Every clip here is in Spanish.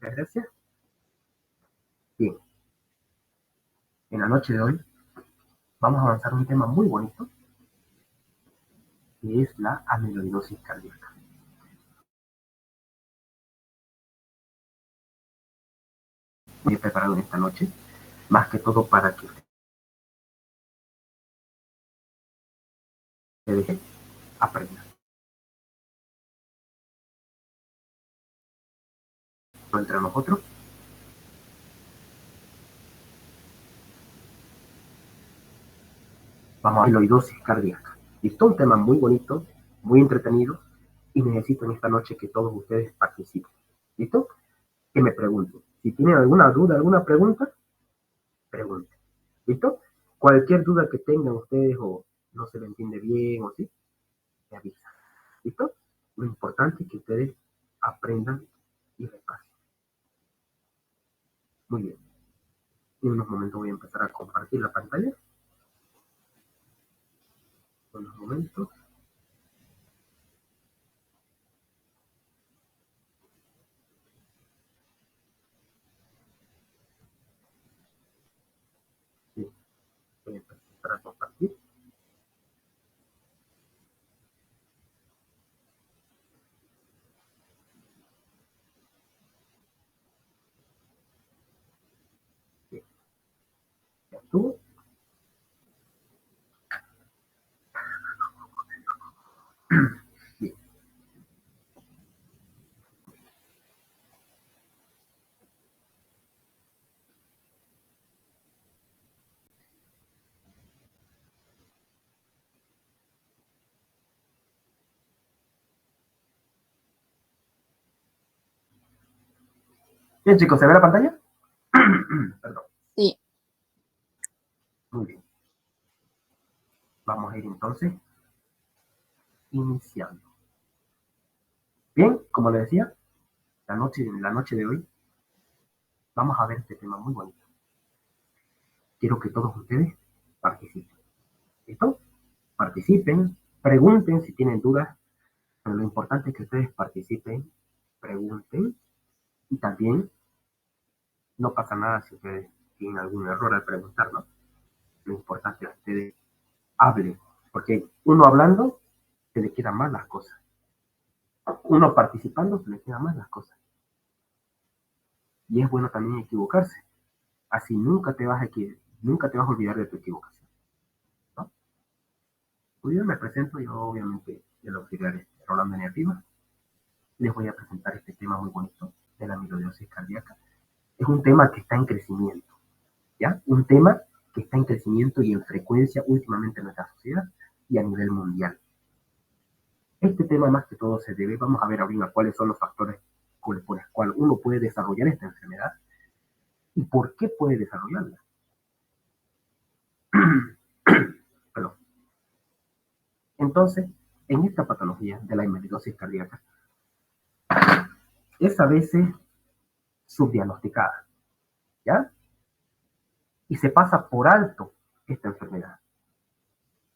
Muchas gracias. Bien, en la noche de hoy vamos a avanzar un tema muy bonito, que es la amiloidosis cardíaca. Muy preparado en esta noche, más que todo para que ustedes aprendan. Entre nosotros, vamos a amiloidosis cardíaca. Listo, un tema muy bonito, muy entretenido, y necesito en esta noche que todos ustedes participen. ¿Listo? Que me pregunten. Si tienen alguna duda, alguna pregunta, pregunten. ¿Listo? Cualquier duda que tengan ustedes o no se le entiende bien o sí, me avisan. ¿Listo? Lo importante es que ustedes aprendan y repasen. Muy bien. En unos momentos voy a empezar a compartir la pantalla. En unos momentos. Sí, voy a empezar a compartir. Bien, ya estuvo. Bien. Bien, chicos, ¿se ve la pantalla? Perdón. Sí. Muy bien. Vamos a ir entonces iniciando. Bien, como les decía, la noche de hoy vamos a ver este tema muy bonito. Quiero que todos ustedes participen. ¿Listo? Participen, pregunten si tienen dudas, pero lo importante es que ustedes participen, pregunten y también no pasa nada si ustedes tienen algún error al preguntar, ¿no? Lo importante es que ustedes hablen, porque uno hablando se le quedan mal las cosas. Uno participando se le quedan mal las cosas. Y es bueno también equivocarse. Así nunca te vas a olvidar de tu equivocación, ¿no? Muy bien, me presento, yo obviamente el auxiliar Rolando Negativa. Les voy a presentar este tema muy bonito de la amiloidosis cardíaca. Es un tema que está en crecimiento, ¿ya? Un tema que está en crecimiento y en frecuencia últimamente en nuestra sociedad y a nivel mundial. Este tema más que todo se debe, vamos a ver ahorita cuáles son los factores por los cuales uno puede desarrollar esta enfermedad y por qué puede desarrollarla. Perdón. Entonces, en esta patología de la amiloidosis cardíaca, es a veces subdiagnosticada, ¿ya? Y se pasa por alto esta enfermedad.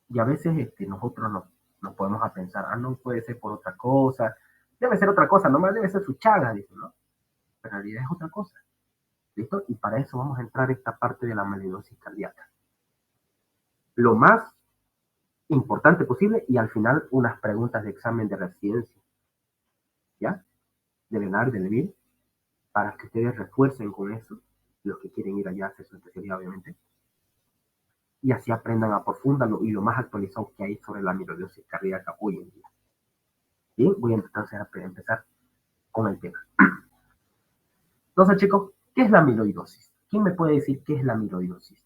Y a veces nosotros nos podemos a pensar, no puede ser por otra cosa, debe ser otra cosa, nomás debe ser su chaga, dice, ¿no? Pero en realidad es otra cosa. ¿Listo? Y para eso vamos a entrar a esta parte de la amiloidosis cardíaca. Lo más importante posible y al final unas preguntas de examen de residencia, ¿ya? De Lenar, de Levir, para que ustedes refuercen con eso, los que quieren ir allá a hacer su especialidad, obviamente, y así aprendan a profundamente y lo más actualizado que hay sobre la amiloidosis cardíaca hoy en día. Bien, voy a empezar con el tema. Entonces, chicos, ¿qué es la amiloidosis? ¿Quién me puede decir qué es la amiloidosis?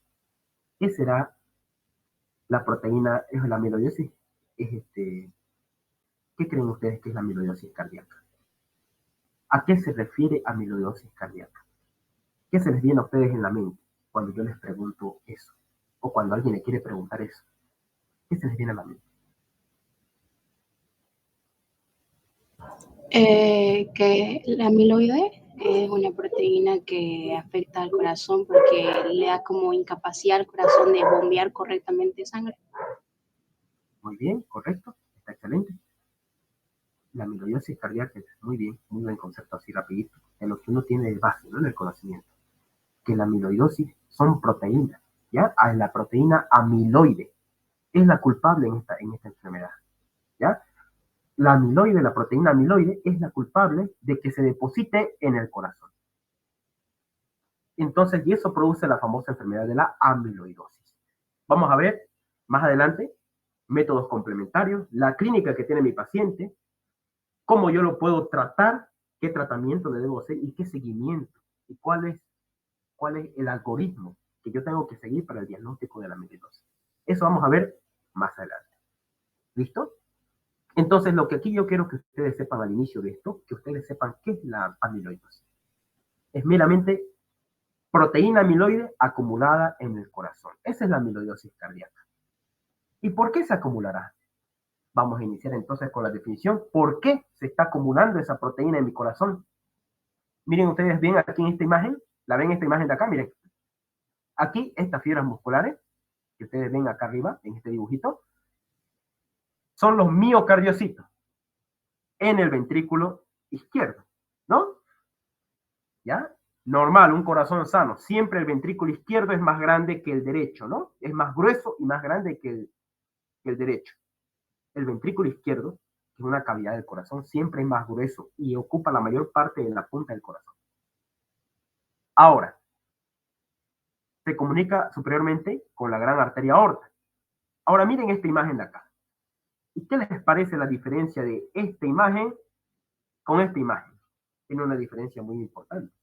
¿Qué será la proteína? ¿Es la amiloidosis? ¿Qué creen ustedes que es la amiloidosis cardíaca? ¿A qué se refiere amiloidosis cardíaca? ¿Qué se les viene a ustedes en la mente cuando yo les pregunto eso? O cuando alguien le quiere preguntar eso. ¿Qué se les viene a la mente? Que la amiloide es una proteína que afecta al corazón porque le da como incapacidad al corazón de bombear correctamente sangre. Muy bien, correcto, está excelente. La amiloidosis cardíaca, muy bien, muy buen concepto así rapidito. de lo que uno tiene de base, ¿no? En el conocimiento, que la amiloidosis son proteínas, ¿ya? La proteína amiloide es la culpable en esta enfermedad, ¿ya? La amiloide, la proteína amiloide, es la culpable de que se deposite en el corazón. Entonces, y eso produce la famosa enfermedad de la amiloidosis. Vamos a ver más adelante métodos complementarios, la clínica que tiene mi paciente, cómo yo lo puedo tratar, qué tratamiento le debo hacer y qué seguimiento, y cuál es el algoritmo que yo tengo que seguir para el diagnóstico de la amiloidosis. Eso vamos a ver más adelante. ¿Listo? Entonces, lo que aquí yo quiero que ustedes sepan al inicio de esto, que ustedes sepan qué es la amiloidosis. Es meramente proteína amiloide acumulada en el corazón. Esa es la amiloidosis cardíaca. ¿Y por qué se acumulará? Vamos a iniciar entonces con la definición. ¿Por qué se está acumulando esa proteína en mi corazón? Miren ustedes bien aquí en esta imagen, la ven esta imagen de acá, miren. Aquí estas fibras musculares, que ustedes ven acá arriba, en este dibujito, son los miocardiocitos en el ventrículo izquierdo, ¿no? ¿Ya? Normal, un corazón sano, siempre el ventrículo izquierdo es más grande que el derecho, ¿no? Es más grueso y más grande que el derecho. El ventrículo izquierdo, que es una cavidad del corazón, siempre es más grueso y ocupa la mayor parte de la punta del corazón. Ahora, se comunica superiormente con la gran arteria aorta. Ahora miren esta imagen de acá. ¿Y qué les parece la diferencia de esta imagen con esta imagen? Tiene una diferencia muy importante,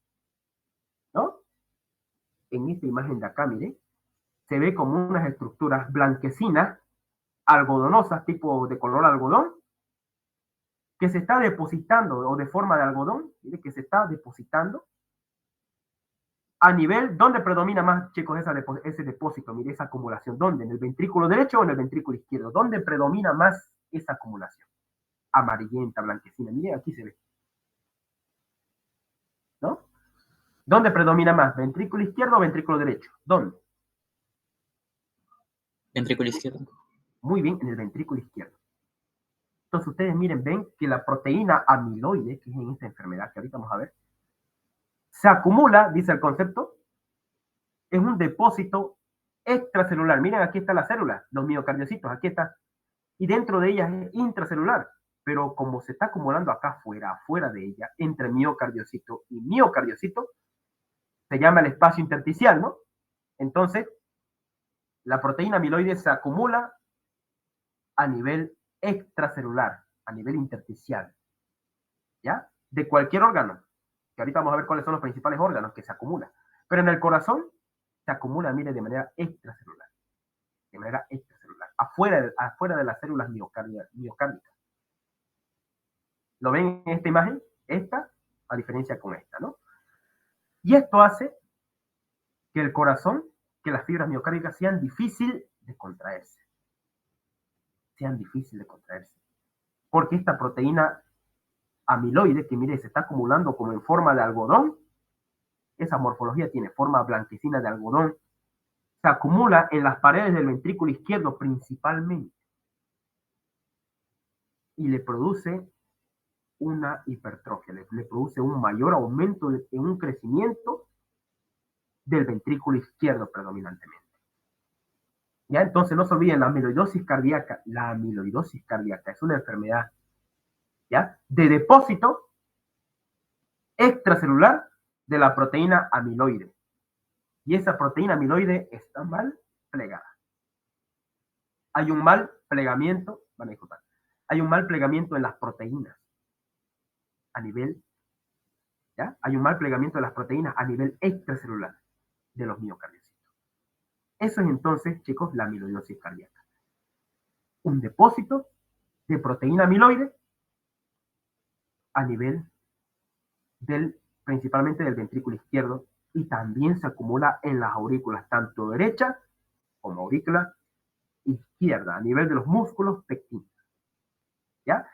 ¿no? En esta imagen de acá, miren, se ve como unas estructuras blanquecinas, algodonosas, tipo de color algodón, que se está depositando, o de forma de algodón, miren, que se está depositando a nivel, ¿dónde predomina más, chicos, ese depósito? Mire, esa acumulación, ¿dónde? ¿En el ventrículo derecho o en el ventrículo izquierdo? ¿Dónde predomina más esa acumulación? Amarillenta, blanquecina, miren, aquí se ve, ¿no? ¿Dónde predomina más? ¿Ventrículo izquierdo o ventrículo derecho? ¿Dónde? Ventrículo izquierdo. Muy bien, en el ventrículo izquierdo. Entonces ustedes miren, ven que la proteína amiloide, que es en esta enfermedad que ahorita vamos a ver, se acumula, dice el concepto, es un depósito extracelular. Miren, aquí está la célula, los miocardiocitos, aquí está. Y dentro de ellas es intracelular. Pero como se está acumulando acá afuera de ella, entre miocardiocito y miocardiocito, se llama el espacio intersticial, ¿no? Entonces, la proteína amiloide se acumula a nivel extracelular, a nivel intersticial, ¿ya? De cualquier órgano, que ahorita vamos a ver cuáles son los principales órganos que se acumulan. Pero en el corazón se acumula, mire, de manera extracelular, afuera de las células miocárdicas. ¿Lo ven en esta imagen? Esta, a diferencia con esta, ¿no? Y esto hace que el corazón, que las fibras miocárdicas sean difíciles de contraerse. Porque esta proteína amiloide, que mire, se está acumulando como en forma de algodón, esa morfología tiene forma blanquecina de algodón, se acumula en las paredes del ventrículo izquierdo principalmente y le produce una hipertrofia, le produce un mayor aumento en un crecimiento del ventrículo izquierdo predominantemente. ¿Ya? Entonces no se olviden, la amiloidosis cardíaca es una enfermedad, ¿ya?, de depósito extracelular de la proteína amiloide. Y esa proteína amiloide está mal plegada. Hay un mal plegamiento, hay un mal plegamiento en las proteínas a nivel, ¿ya? Hay un mal plegamiento de las proteínas a nivel extracelular de los miocardiocitos. Eso es entonces, chicos, la amiloidosis cardíaca. Un depósito de proteína amiloide a nivel principalmente del ventrículo izquierdo, y también se acumula en las aurículas, tanto derecha como aurícula izquierda, a nivel de los músculos pectinos. ¿Ya?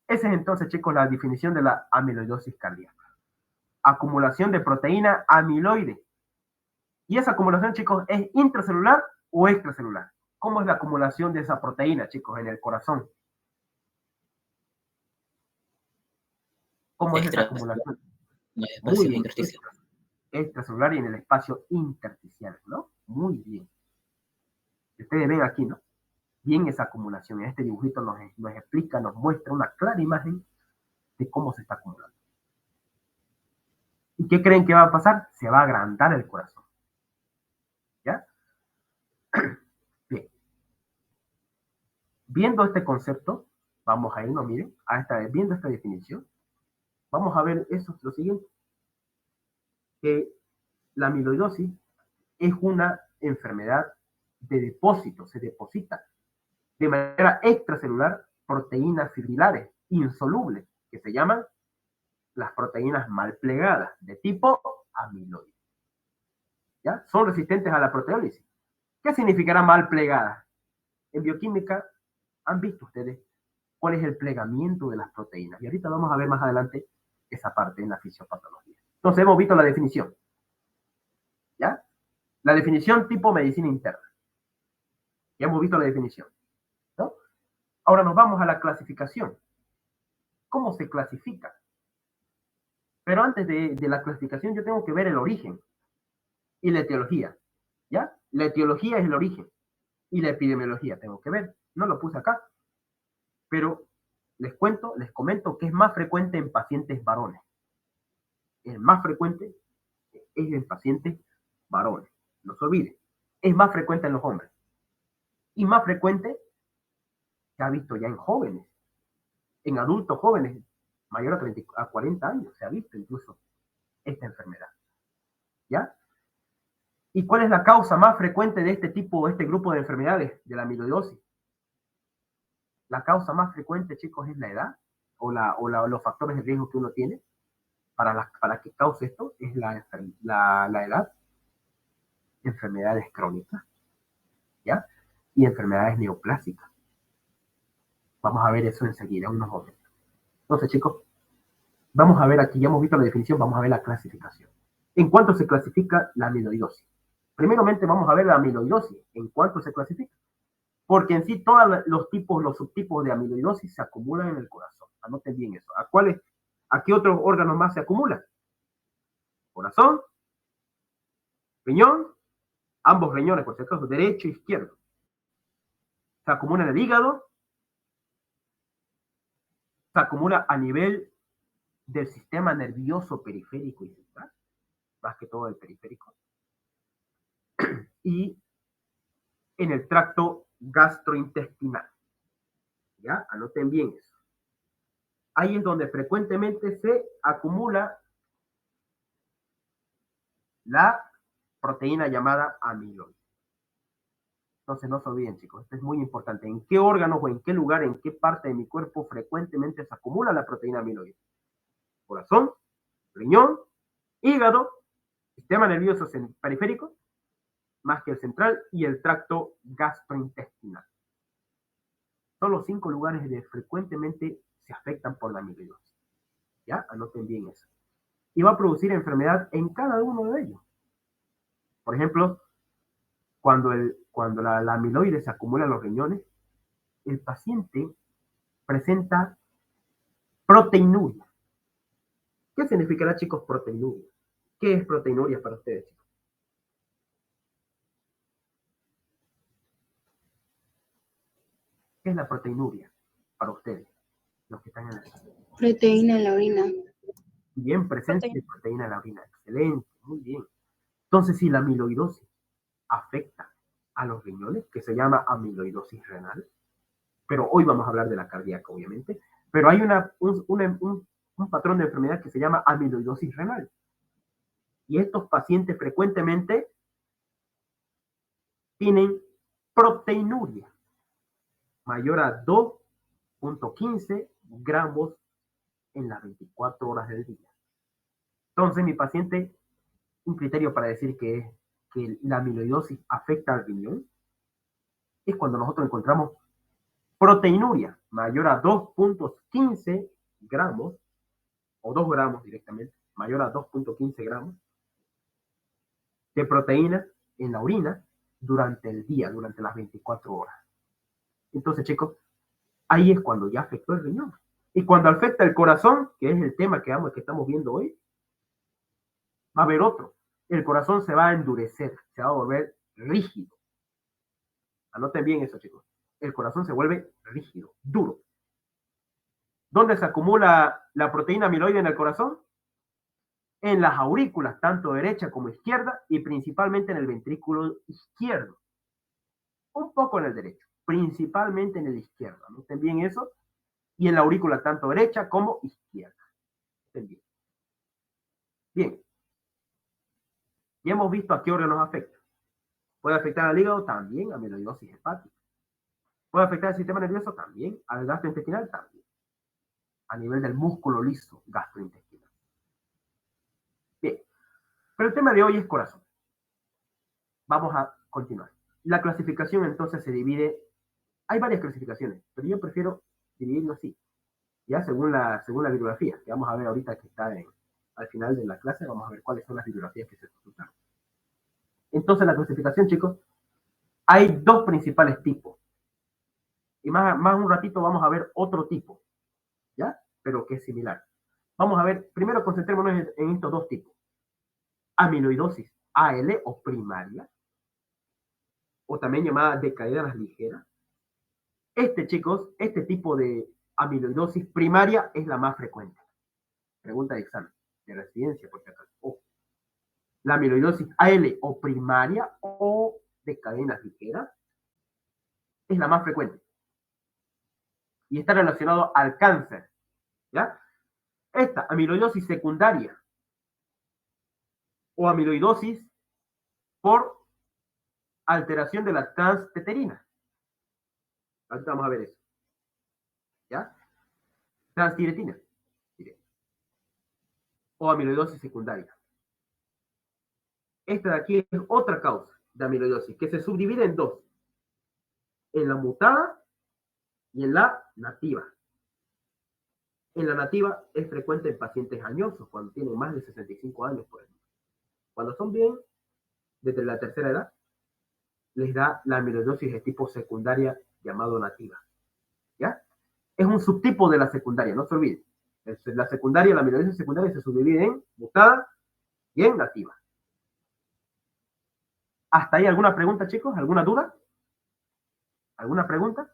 Esa es entonces, chicos, la definición de la amiloidosis cardíaca. Acumulación de proteína amiloide. Y esa acumulación, chicos, ¿es intracelular o extracelular? ¿Cómo es la acumulación de esa proteína, chicos, en el corazón? ¿Cómo es esa acumulación? No hay Muy espacio bien. intersticial. Extracelular y en el espacio intersticial, ¿no? Muy bien. Ustedes ven aquí, ¿no? Bien esa acumulación. En este dibujito nos explica, nos muestra una clara imagen de cómo se está acumulando. ¿Y qué creen que va a pasar? Se va a agrandar el corazón. ¿Ya? Bien. Viendo este concepto, vamos a irnos, miren, viendo esta definición, vamos a ver eso, lo siguiente, que la amiloidosis es una enfermedad de depósito, se deposita de manera extracelular proteínas fibrilares insolubles, que se llaman las proteínas mal plegadas, de tipo amiloide. ¿Ya? Son resistentes a la proteólisis. ¿Qué significará mal plegada? En bioquímica, han visto ustedes cuál es el plegamiento de las proteínas. Y ahorita vamos a ver más adelante esa parte en la fisiopatología. Entonces hemos visto la definición. ¿Ya? La definición tipo medicina interna. Ya hemos visto la definición. ¿No? Ahora nos vamos a la clasificación. ¿Cómo se clasifica? Pero antes de la clasificación yo tengo que ver el origen y la etiología. ¿Ya? La etiología es el origen y la epidemiología tengo que ver. No lo puse acá, pero les comento que es más frecuente en pacientes varones. El más frecuente es en pacientes varones. No se olviden. Es más frecuente en los hombres. Y más frecuente se ha visto ya en jóvenes, en adultos jóvenes, mayor a 40 años, se ha visto incluso esta enfermedad. ¿Ya? ¿Y cuál es la causa más frecuente de este grupo de enfermedades, de la amiloidosis? La causa más frecuente, chicos, es la edad o los factores de riesgo que uno tiene para que cause esto, es la edad, enfermedades crónicas, ¿ya? Y enfermedades neoplásicas. Vamos a ver eso enseguida, unos momentos. Entonces, chicos, vamos a ver aquí, ya hemos visto la definición, vamos a ver la clasificación. ¿En cuánto se clasifica la amiloidosis? Primeramente vamos a ver la amiloidosis, ¿en cuánto se clasifica? Porque en sí todos los subtipos de amiloidosis se acumulan en el corazón. Anoten bien eso. ¿A qué otros órganos más se acumulan? Corazón, riñón, ambos riñones, por si acaso, derecho e izquierdo. Se acumula en el hígado, se acumula a nivel del sistema nervioso periférico y central, más que todo el periférico, y en el tracto gastrointestinal. ¿Ya? Anoten bien eso. Ahí es donde frecuentemente se acumula la proteína llamada amiloide. Entonces no se olviden, chicos, esto es muy importante. ¿En qué órganos o en qué lugar, en qué parte de mi cuerpo frecuentemente se acumula la proteína amiloide? Corazón, riñón, hígado, sistema nervioso periférico, más que el central, y el tracto gastrointestinal. Son los 5 lugares donde frecuentemente se afectan por la amiloidosis. ¿Ya? Anoten bien eso. Y va a producir enfermedad en cada uno de ellos. Por ejemplo, cuando la amiloide se acumula en los riñones, el paciente presenta proteinuria. ¿Qué significará, chicos, proteinuria? ¿Qué es proteinuria para ustedes, chicos? ¿Qué es la proteinuria para ustedes, los que están en el... Proteína en la orina. Bien, presencia de proteína en la orina. Excelente, muy bien. Entonces, si la amiloidosis afecta a los riñones, que se llama amiloidosis renal, pero hoy vamos a hablar de la cardíaca, obviamente, pero hay un patrón de enfermedad que se llama amiloidosis renal. Y estos pacientes frecuentemente tienen proteinuria mayor a 2.15 gramos en las 24 horas del día. Entonces, mi paciente, un criterio para decir que la amiloidosis afecta al riñón es cuando nosotros encontramos proteinuria mayor a 2.15 gramos o 2 gramos directamente, mayor a 2.15 gramos de proteína en la orina durante el día, durante las 24 horas. Entonces, chicos, ahí es cuando ya afectó el riñón. Y cuando afecta el corazón, que es el tema que estamos viendo hoy, Va a haber otro. El corazón se va a endurecer, se va a volver rígido. Anoten bien eso, chicos. El corazón se vuelve rígido, duro. ¿Dónde se acumula la proteína amiloide en el corazón? En las aurículas, tanto derecha como izquierda, y principalmente en el ventrículo izquierdo. Un poco en el derecho, principalmente en el izquierdo. Anoten bien eso. Y en la aurícula, tanto derecha como izquierda. Anoten bien. Bien. Ya hemos visto a qué órganos afecta. Puede afectar al hígado también, amiloidosis hepática. Puede afectar al sistema nervioso también, al gastrointestinal también. A nivel del músculo liso gastrointestinal. Bien. Pero el tema de hoy es corazón. Vamos a continuar. La clasificación entonces se divide. Hay varias clasificaciones, pero yo prefiero dividirlo así. Ya según la bibliografía, que vamos a ver ahorita que está al final de la clase, vamos a ver cuáles son las bibliografías que se consultaron. Entonces, la clasificación, chicos, hay dos principales tipos. Y más un ratito vamos a ver otro tipo, ¿ya? Pero que es similar. Vamos a ver, primero concentrémonos en estos dos tipos. Amiloidosis AL o primaria, o también llamada de cadenas ligeras. Chicos, este tipo de amiloidosis primaria es la más frecuente. Pregunta de examen, de residencia, por si acaso. La amiloidosis AL o primaria o de cadenas ligeras es la más frecuente y está relacionado al cáncer, ¿ya? Esta amiloidosis secundaria o amiloidosis por alteración de la transteterina. Ahorita vamos a ver eso, ¿ya? Transtiretina o amiloidosis secundaria. Esta de aquí es otra causa de amiloidosis que se subdivide en dos, en la mutada y en la nativa. En la nativa es frecuente en pacientes añosos, cuando tienen más de 65 años, por ejemplo. Cuando son bien, desde la tercera edad, les da la amiloidosis de tipo secundaria llamado nativa. ¿Ya? Es un subtipo de la secundaria, no se olviden. La secundaria, la amiloidosis secundaria se subdivide en mutada y en nativa. ¿Hasta ahí alguna pregunta, chicos? ¿Alguna duda? ¿Alguna pregunta?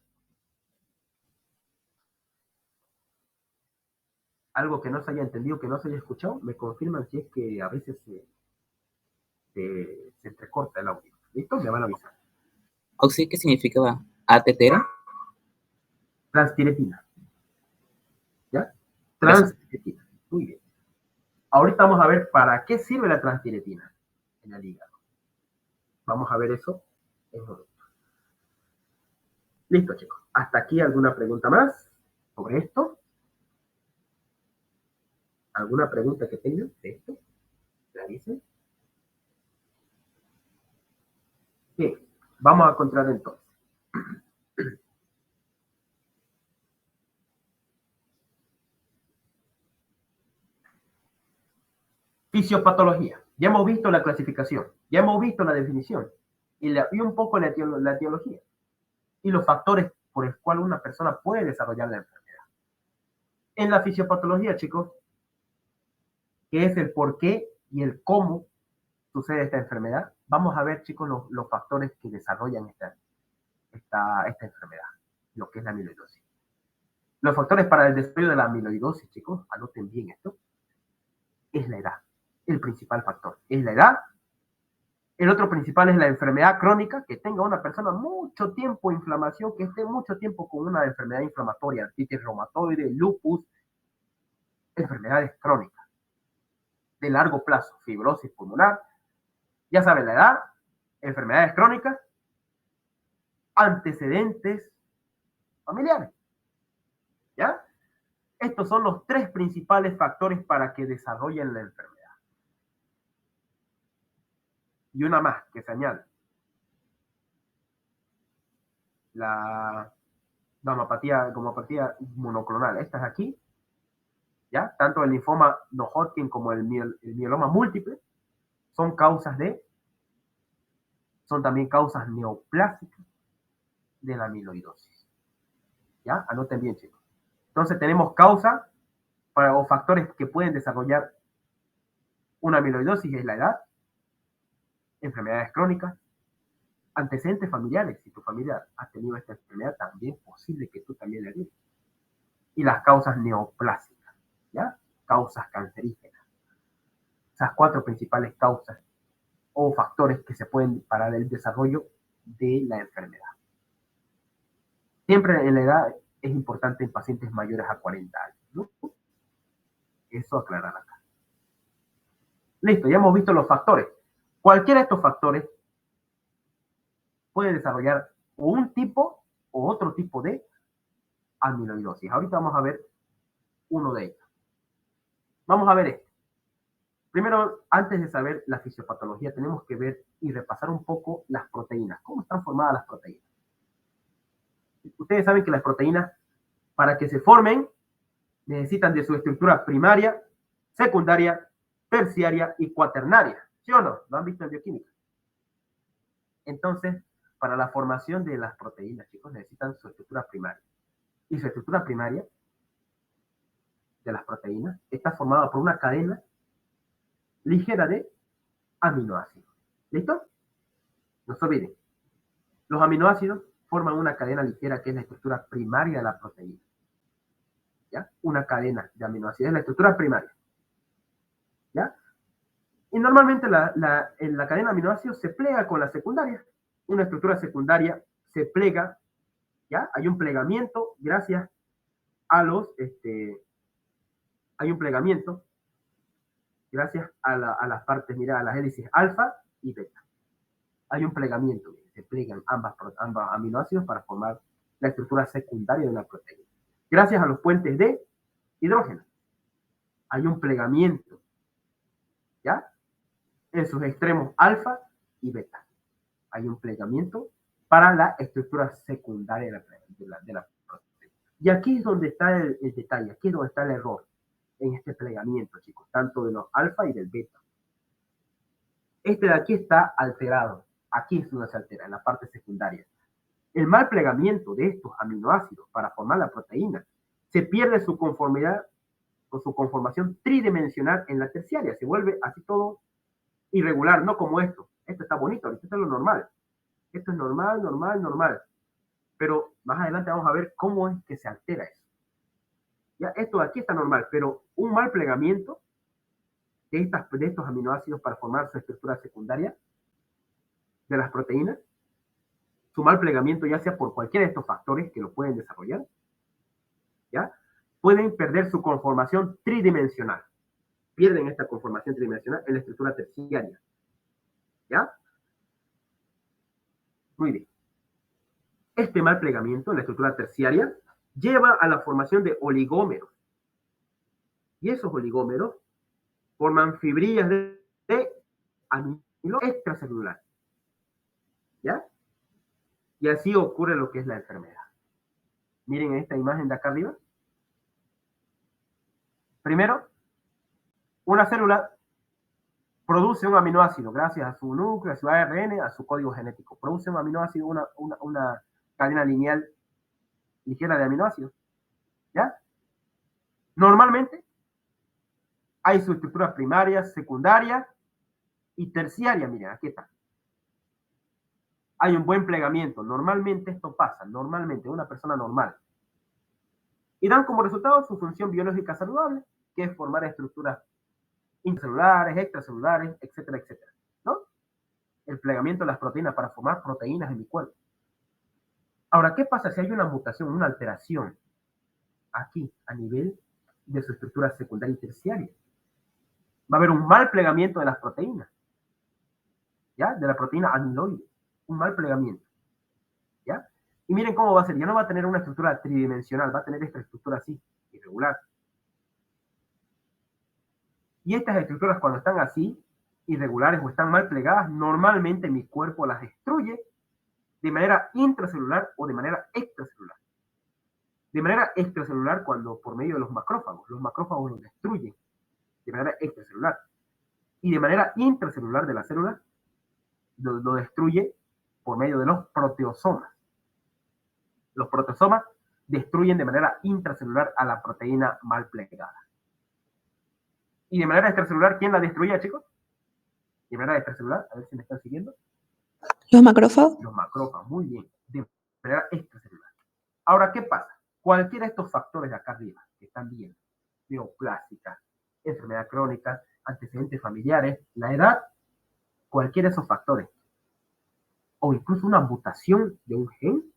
Algo que no se haya entendido, que no se haya escuchado, me confirman si es que a veces se entrecorta el audio. ¿Listo? Me van a avisar. ¿Oxi qué significaba? ¿A-tetera? Transtiretina. ¿Ya? Transtiretina. Muy bien. Ahorita vamos a ver para qué sirve la transtiretina en el hígado. Vamos a ver eso en un momento. Listo, chicos. ¿Hasta aquí alguna pregunta más sobre esto? ¿Alguna pregunta que tengan de esto? ¿La dicen? Bien, vamos a continuar entonces. Fisiopatología. Ya hemos visto la clasificación, ya hemos visto la definición y un poco la etiología y los factores por los cuales una persona puede desarrollar la enfermedad. En la fisiopatología, chicos, que es el por qué y el cómo sucede esta enfermedad, vamos a ver, chicos, los factores que desarrollan esta enfermedad, lo que es la amiloidosis. Los factores para el desarrollo de la amiloidosis, chicos, anoten bien esto, es la edad. El principal factor es la edad. El otro principal es la enfermedad crónica, que tenga una persona mucho tiempo inflamación, que esté mucho tiempo con una enfermedad inflamatoria, artritis reumatoide, lupus, enfermedades crónicas de largo plazo, fibrosis pulmonar, ya saben la edad, enfermedades crónicas, antecedentes familiares, ¿ya? Estos son los tres principales factores para que desarrollen la enfermedad. Y una más que se añade. La gamopatía monoclonal. Esta es aquí, ¿ya? Tanto el linfoma no Hodgkin como el mieloma múltiple son también causas neoplásicas de la amiloidosis. ¿Ya? Anoten bien, chicos. Entonces tenemos causas o factores que pueden desarrollar Una amiloidosis es la edad, enfermedades crónicas, antecedentes familiares. Si tu familia ha tenido esta enfermedad, también es posible que tú también la heredes. Y las causas neoplásicas, ¿ya? Causas cancerígenas. Esas 4 principales causas o factores que se pueden parar el desarrollo de la enfermedad. Siempre en la edad es importante en pacientes mayores a 40 años, ¿no? Eso aclarar acá. Listo, ya hemos visto los factores. Cualquiera de estos factores puede desarrollar un tipo o otro tipo de amiloidosis. Ahorita vamos a ver uno de ellos. Vamos a ver este. Primero, antes de saber la fisiopatología, tenemos que ver y repasar un poco las proteínas. ¿Cómo están formadas las proteínas? Ustedes saben que las proteínas, para que se formen, necesitan de su estructura primaria, secundaria, terciaria y cuaternaria. ¿Sí o no? ¿Lo han visto en bioquímica? Entonces, para la formación de las proteínas, chicos, necesitan su estructura primaria. Y su estructura primaria de las proteínas está formada por una cadena ligera de aminoácidos. ¿Listo? No se olviden. Los aminoácidos forman una cadena ligera que es la estructura primaria de la proteína. ¿Ya? Una cadena de aminoácidos es la estructura primaria. ¿Ya? Y normalmente la cadena de aminoácidos se plega con la secundaria. Una estructura secundaria se plega, ¿ya? Hay un plegamiento gracias a los, hay un plegamiento gracias a las partes, mira, a las hélices alfa y beta. Hay un plegamiento, se plegan ambos aminoácidos para formar la estructura secundaria de una proteína. Gracias a los puentes de hidrógeno. Hay un plegamiento, ¿ya? En sus extremos alfa y beta. Hay un plegamiento para la estructura secundaria de la proteína. Y aquí es donde está el detalle, aquí es donde está el error en este plegamiento, chicos, tanto de los alfa y del beta. Este de aquí está alterado. Aquí es donde se altera, en la parte secundaria. El mal plegamiento de estos aminoácidos para formar la proteína se pierde su conformidad o su conformación tridimensional en la terciaria. Se vuelve así todo irregular, no como esto. Esto está bonito, esto es lo normal. Esto es normal, normal, normal. Pero más adelante vamos a ver cómo es que se altera eso. Ya, esto de aquí está normal, pero un mal plegamiento de estos aminoácidos para formar su estructura secundaria de las proteínas, su mal plegamiento, ya sea por cualquiera de estos factores que lo pueden desarrollar, ¿ya? Pueden perder su conformación tridimensional. Pierden esta conformación tridimensional en la estructura terciaria. ¿Ya? Muy bien. Este mal plegamiento en la estructura terciaria lleva a la formación de oligómeros. Y esos oligómeros forman fibrillas de amilo extracelular. ¿Ya? Y así ocurre lo que es la enfermedad. Miren esta imagen de acá arriba. Primero, una célula produce un aminoácido gracias a su núcleo, a su ARN, a su código genético. Produce un aminoácido, una cadena lineal ligera de aminoácidos. ¿Ya? Normalmente hay su estructura primaria, secundaria y terciaria. Miren, aquí está. Hay un buen plegamiento. Normalmente esto pasa, normalmente, una persona normal. Y dan como resultado su función biológica saludable, que es formar estructuras intracelulares, extracelulares, etcétera, etcétera, ¿no? El plegamiento de las proteínas para formar proteínas en mi cuerpo. Ahora, ¿qué pasa si hay una mutación, una alteración aquí a nivel de su estructura secundaria y terciaria? Va a haber un mal plegamiento de las proteínas, ¿ya? De la proteína amiloide, un mal plegamiento, ¿ya? Y miren cómo va a ser, ya no va a tener una estructura tridimensional, va a tener esta estructura así, irregular. Y estas estructuras cuando están así, irregulares o están mal plegadas, normalmente mi cuerpo las destruye de manera intracelular o de manera extracelular. De manera extracelular cuando por medio de los macrófagos los destruyen de manera extracelular. Y de manera intracelular de la célula lo destruye por medio de los proteosomas. Los proteosomas destruyen de manera intracelular a la proteína mal plegada. Y de manera extracelular, ¿quién la destruía, chicos? De manera extracelular, a ver si me están siguiendo. ¿Los macrófagos? Los macrófagos, muy bien. De manera extracelular. Ahora, ¿qué pasa? Cualquiera de estos factores de acá arriba, que están viendo, neoplástica, enfermedad crónica, antecedentes familiares, la edad, cualquiera de esos factores, o incluso una mutación de un gen,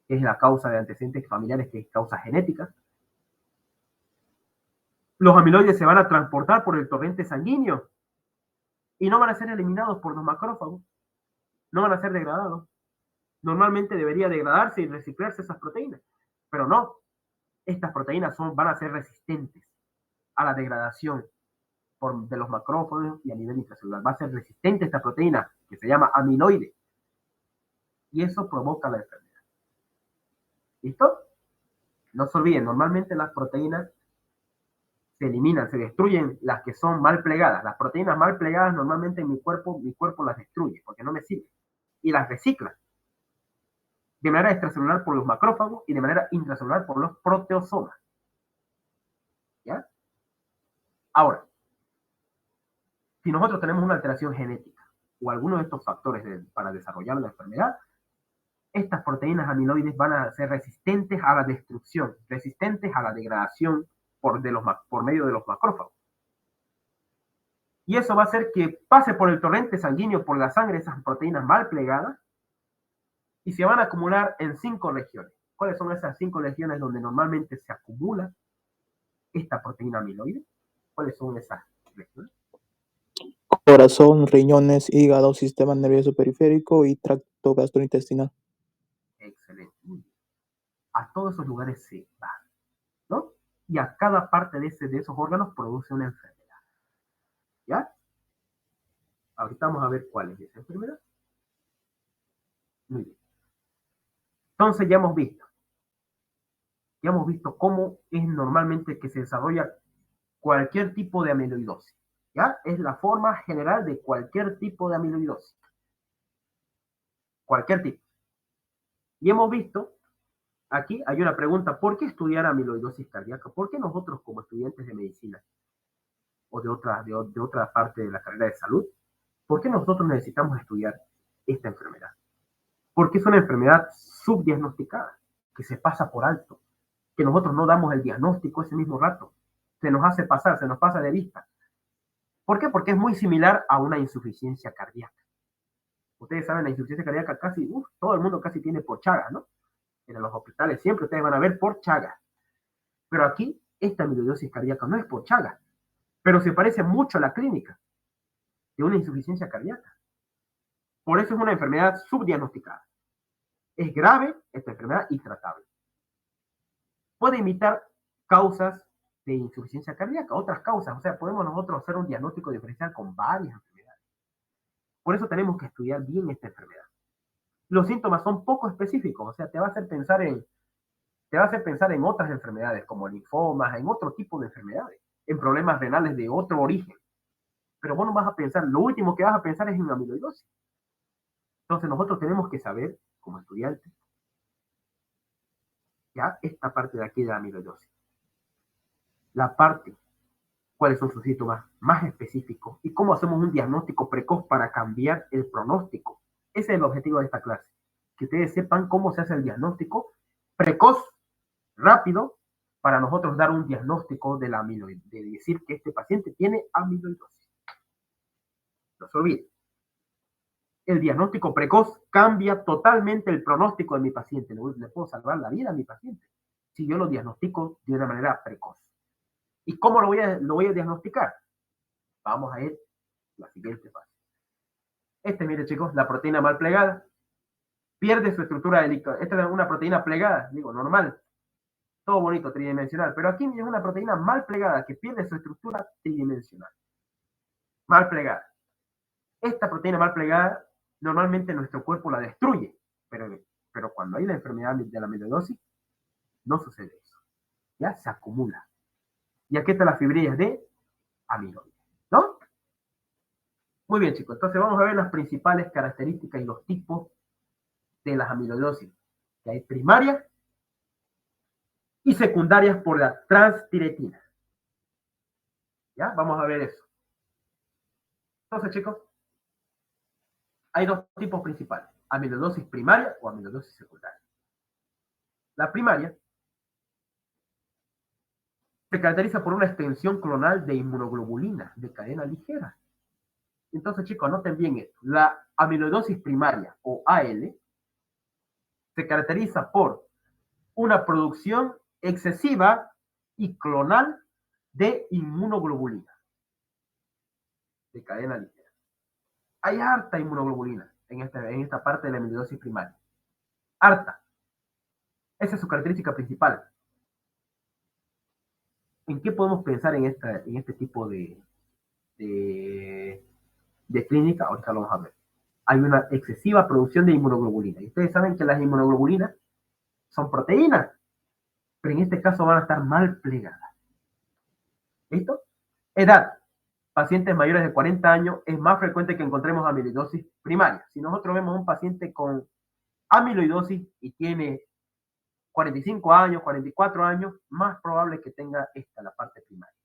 que es la causa de antecedentes familiares, que es causa genética, los amiloides se van a transportar por el torrente sanguíneo y no van a ser eliminados por los macrófagos, no van a ser degradados. Normalmente debería degradarse y reciclarse esas proteínas, pero no. Estas proteínas van a ser resistentes a la degradación de los macrófagos y a nivel intracelular. Va a ser resistente esta proteína que se llama amiloide y eso provoca la enfermedad. ¿Listo? No se olviden, normalmente las proteínas se eliminan, se destruyen las que son mal plegadas. Las proteínas mal plegadas normalmente mi cuerpo las destruye porque no me sirven y las recicla de manera extracelular por los macrófagos y de manera intracelular por los proteosomas. ¿Ya? Ahora, si nosotros tenemos una alteración genética o alguno de estos factores para desarrollar la enfermedad, estas proteínas amiloides van a ser resistentes a la destrucción, resistentes a la degradación por medio de los macrófagos. Y eso va a hacer que pase por el torrente sanguíneo, por la sangre, esas proteínas mal plegadas, y se van a acumular en 5 regiones. ¿Cuáles son esas 5 regiones donde normalmente se acumula esta proteína amiloide? ¿Cuáles son esas regiones? Corazón, riñones, hígado, sistema nervioso periférico y tracto gastrointestinal. Excelente. A todos esos lugares se va, ¿no? Y a cada parte de esos órganos produce una enfermedad. ¿Ya? Ahorita vamos a ver cuál es esa enfermedad. Muy bien. Entonces ya hemos visto cómo es normalmente que se desarrolla cualquier tipo de amiloidosis. ¿Ya? Es la forma general de cualquier tipo de amiloidosis. Cualquier tipo. Y hemos visto, aquí hay una pregunta, ¿por qué estudiar amiloidosis cardíaca? ¿Por qué nosotros como estudiantes de medicina o de otra parte de la carrera de salud, por qué nosotros necesitamos estudiar esta enfermedad? Porque es una enfermedad subdiagnosticada, que se pasa por alto, que nosotros no damos el diagnóstico ese mismo rato, se nos pasa de vista. ¿Por qué? Porque es muy similar a una insuficiencia cardíaca. Ustedes saben, la insuficiencia cardíaca casi, todo el mundo casi tiene por Chagas, ¿no? En los hospitales siempre ustedes van a ver por Chagas. Pero aquí, esta amiloidosis cardíaca no es por Chagas, pero se parece mucho a la clínica de una insuficiencia cardíaca. Por eso es una enfermedad subdiagnosticada. Es grave esta enfermedad y tratable. Puede imitar causas de insuficiencia cardíaca, otras causas. O sea, podemos nosotros hacer un diagnóstico diferencial con varias enfermedades. Por eso tenemos que estudiar bien esta enfermedad. Los síntomas son poco específicos, o sea, te va a hacer pensar en otras enfermedades, como linfomas, en otro tipo de enfermedades, en problemas renales de otro origen. Pero vos no vas a pensar, lo último que vas a pensar es en amiloidosis. Entonces nosotros tenemos que saber, como estudiantes, ya esta parte de aquí de la amiloidosis. La parte, cuáles son sus síntomas más específicos y cómo hacemos un diagnóstico precoz para cambiar el pronóstico. Ese es el objetivo de esta clase, que ustedes sepan cómo se hace el diagnóstico precoz, rápido, para nosotros dar un diagnóstico de la amiloidosis, de decir que este paciente tiene amiloidosis. No se olviden. El diagnóstico precoz cambia totalmente el pronóstico de mi paciente. Le puedo salvar la vida a mi paciente si yo lo diagnostico de una manera precoz. ¿Y cómo lo voy a diagnosticar? Vamos a ir a la siguiente fase. Mire chicos, la proteína mal plegada pierde su estructura delicada. Esta es una proteína plegada, digo, normal. Todo bonito, tridimensional. Pero aquí es una proteína mal plegada que pierde su estructura tridimensional. Mal plegada. Esta proteína mal plegada normalmente nuestro cuerpo la destruye, pero cuando hay la enfermedad de la amiloidosis, no sucede eso. Ya se acumula. Y aquí están las fibrillas de amiloide, ¿no? Muy bien, chicos. Entonces vamos a ver las principales características y los tipos de las amiloidosis. Que hay primarias y secundarias por la transtiretina. ¿Ya? Vamos a ver eso. Entonces, chicos, hay dos tipos principales, amiloidosis primaria o amiloidosis secundaria. La primaria se caracteriza por una extensión clonal de inmunoglobulina de cadena ligera. Entonces, chicos, anoten bien esto. La amiloidosis primaria o AL se caracteriza por una producción excesiva y clonal de inmunoglobulina de cadena ligera. Hay harta inmunoglobulina en esta parte de la amiloidosis primaria. Harta. Esa es su característica principal. ¿En qué podemos pensar en este tipo de clínica? Ahorita lo vamos a ver. Hay una excesiva producción de inmunoglobulina. Y ustedes saben que las inmunoglobulinas son proteínas, pero en este caso van a estar mal plegadas. ¿Listo? Edad. Pacientes mayores de 40 años es más frecuente que encontremos amiloidosis primaria. Si nosotros vemos a un paciente con amiloidosis y tiene 45 años, 44 años, más probable que tenga la parte primaria.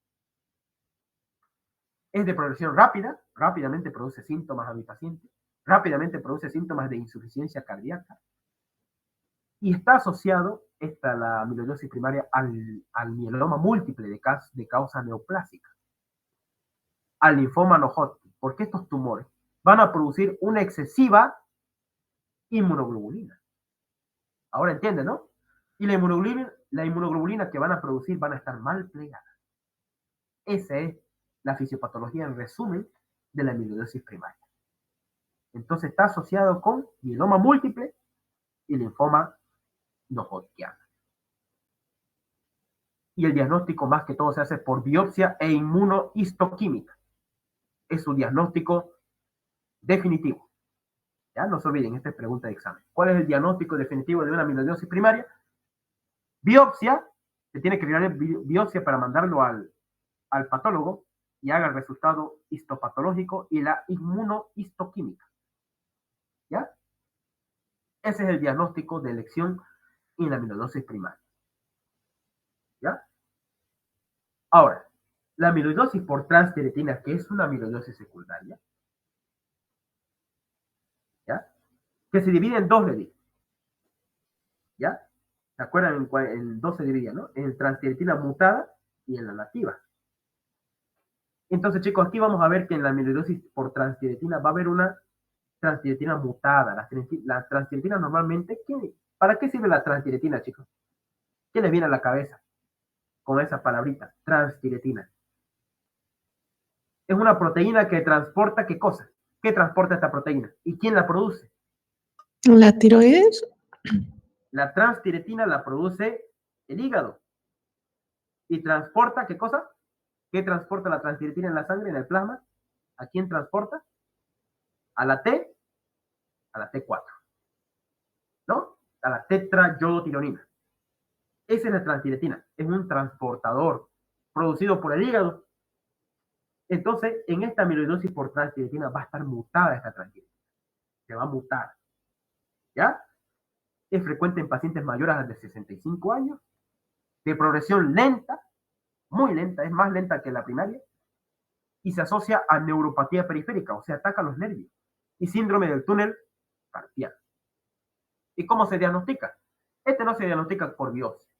Es de progresión rápida, rápidamente produce síntomas a mi paciente, rápidamente produce síntomas de insuficiencia cardíaca y está asociado la amiloidosis primaria al mieloma múltiple de causa neoplásica, al linfoma no-Hodgkin, porque estos tumores van a producir una excesiva inmunoglobulina. Ahora entienden, ¿no? Y la inmunoglobulina que van a producir van a estar mal plegadas. Esa es la fisiopatología en resumen de la amiloidosis primaria. Entonces está asociado con mieloma múltiple y linfoma no-Hodgkiano. Y el diagnóstico más que todo se hace por biopsia e inmunohistoquímica. Es su diagnóstico definitivo. Ya no se olviden, esta es pregunta de examen. ¿Cuál es el diagnóstico definitivo de una amiloidosis primaria? Biopsia, se tiene que realizar biopsia para mandarlo al patólogo y haga el resultado histopatológico y la inmunohistoquímica. ¿Ya? Ese es el diagnóstico de elección en la amiloidosis primaria. ¿Ya? Ahora, la amiloidosis por transtiretina, que es una amiloidosis secundaria, ¿ya? Que se divide en dos leyes. ¿Ya? ¿Se acuerdan en dos se dividía, ¿no? En transtiretina mutada y en la nativa. Entonces, chicos, aquí vamos a ver que en la amiloidosis por transtiretina va a haber una transtiretina mutada. La transtiretina normalmente, ¿para qué sirve la transtiretina, chicos? ¿Qué les viene a la cabeza con esa palabrita? Transtiretina. Es una proteína que transporta, ¿qué cosa? ¿Qué transporta esta proteína? ¿Y quién la produce? ¿La tiroides? La transtiretina la produce el hígado. ¿Y transporta qué cosa? ¿Qué transporta la transtiretina en la sangre, en el plasma? ¿A quién transporta? A la T4. ¿No? A la tetrayodotironina. Esa es la transtiretina. Es un transportador producido por el hígado. Entonces, en esta amiloidosis por transtiretina va a estar mutada esta transtiretina. Se va a mutar. ¿Ya? Es frecuente en pacientes mayores de 65 años, de progresión lenta, muy lenta, es más lenta que la primaria, y se asocia a neuropatía periférica, o sea, ataca los nervios, y síndrome del túnel carpiano. ¿Y cómo se diagnostica? Este no se diagnostica por biopsia.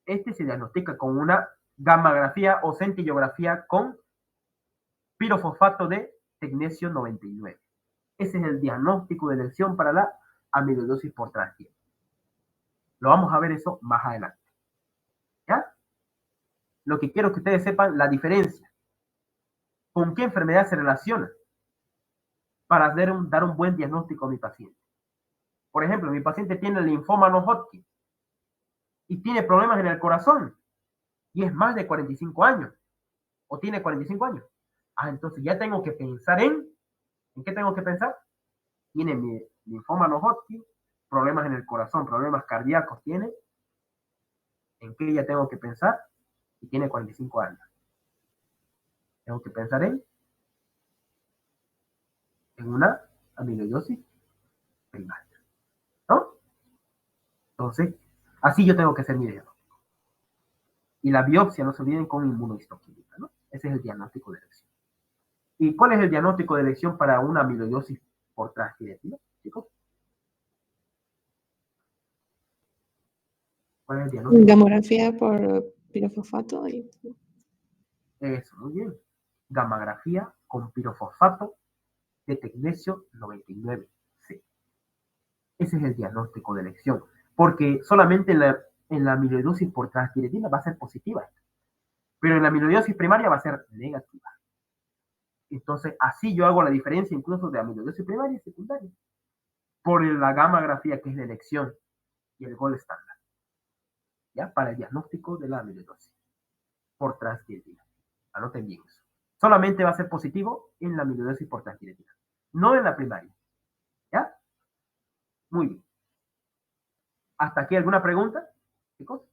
Este se diagnostica con una gammagrafía o centillografía con pirofosfato de tecnesio 99. Ese es el diagnóstico de elección para la amiloidosis por transtiretina. Lo vamos a ver eso más adelante. ¿Ya? Lo que quiero que ustedes sepan la diferencia. ¿Con qué enfermedad se relaciona? Para dar un buen diagnóstico a mi paciente. Por ejemplo, mi paciente tiene linfoma no-Hodgkin y tiene problemas en el corazón y es más de 45 años o tiene 45 años. Entonces ya tengo que pensar ¿en qué tengo que pensar? Tiene mi linfoma no-Hodgkin, problemas en el corazón, problemas cardíacos tiene. ¿En qué ya tengo que pensar? Y tiene 45 años. Tengo que pensar en una amiloidosis primaria, ¿no? Entonces, así yo tengo que hacer mi diagnóstico. Y la biopsia, no se olviden, con inmunohistoquímica, ¿no? Ese es el diagnóstico de elección. ¿Y cuál es el diagnóstico de elección para una amiloidosis por transtiratina, chicos? ¿Cuál es el diagnóstico? Gamografía por pirofosfato. Eso, muy bien. Gammagrafía con pirofosfato de tecnesio 99C. Ese es el diagnóstico de elección. Porque solamente en la amiloidosis por transtiratina va a ser positiva. Pero en la amiloidosis primaria va a ser negativa. Entonces, así yo hago la diferencia incluso de amiloidosis primaria y secundaria. Por la gammagrafía, que es la elección y el gol estándar. ¿Ya? Para el diagnóstico de la amiloidosis por transtiratina. Anoten bien eso. Solamente va a ser positivo en la amiloidosis por transtiratina. No en la primaria. ¿Ya? Muy bien. ¿Hasta aquí alguna pregunta, chicos?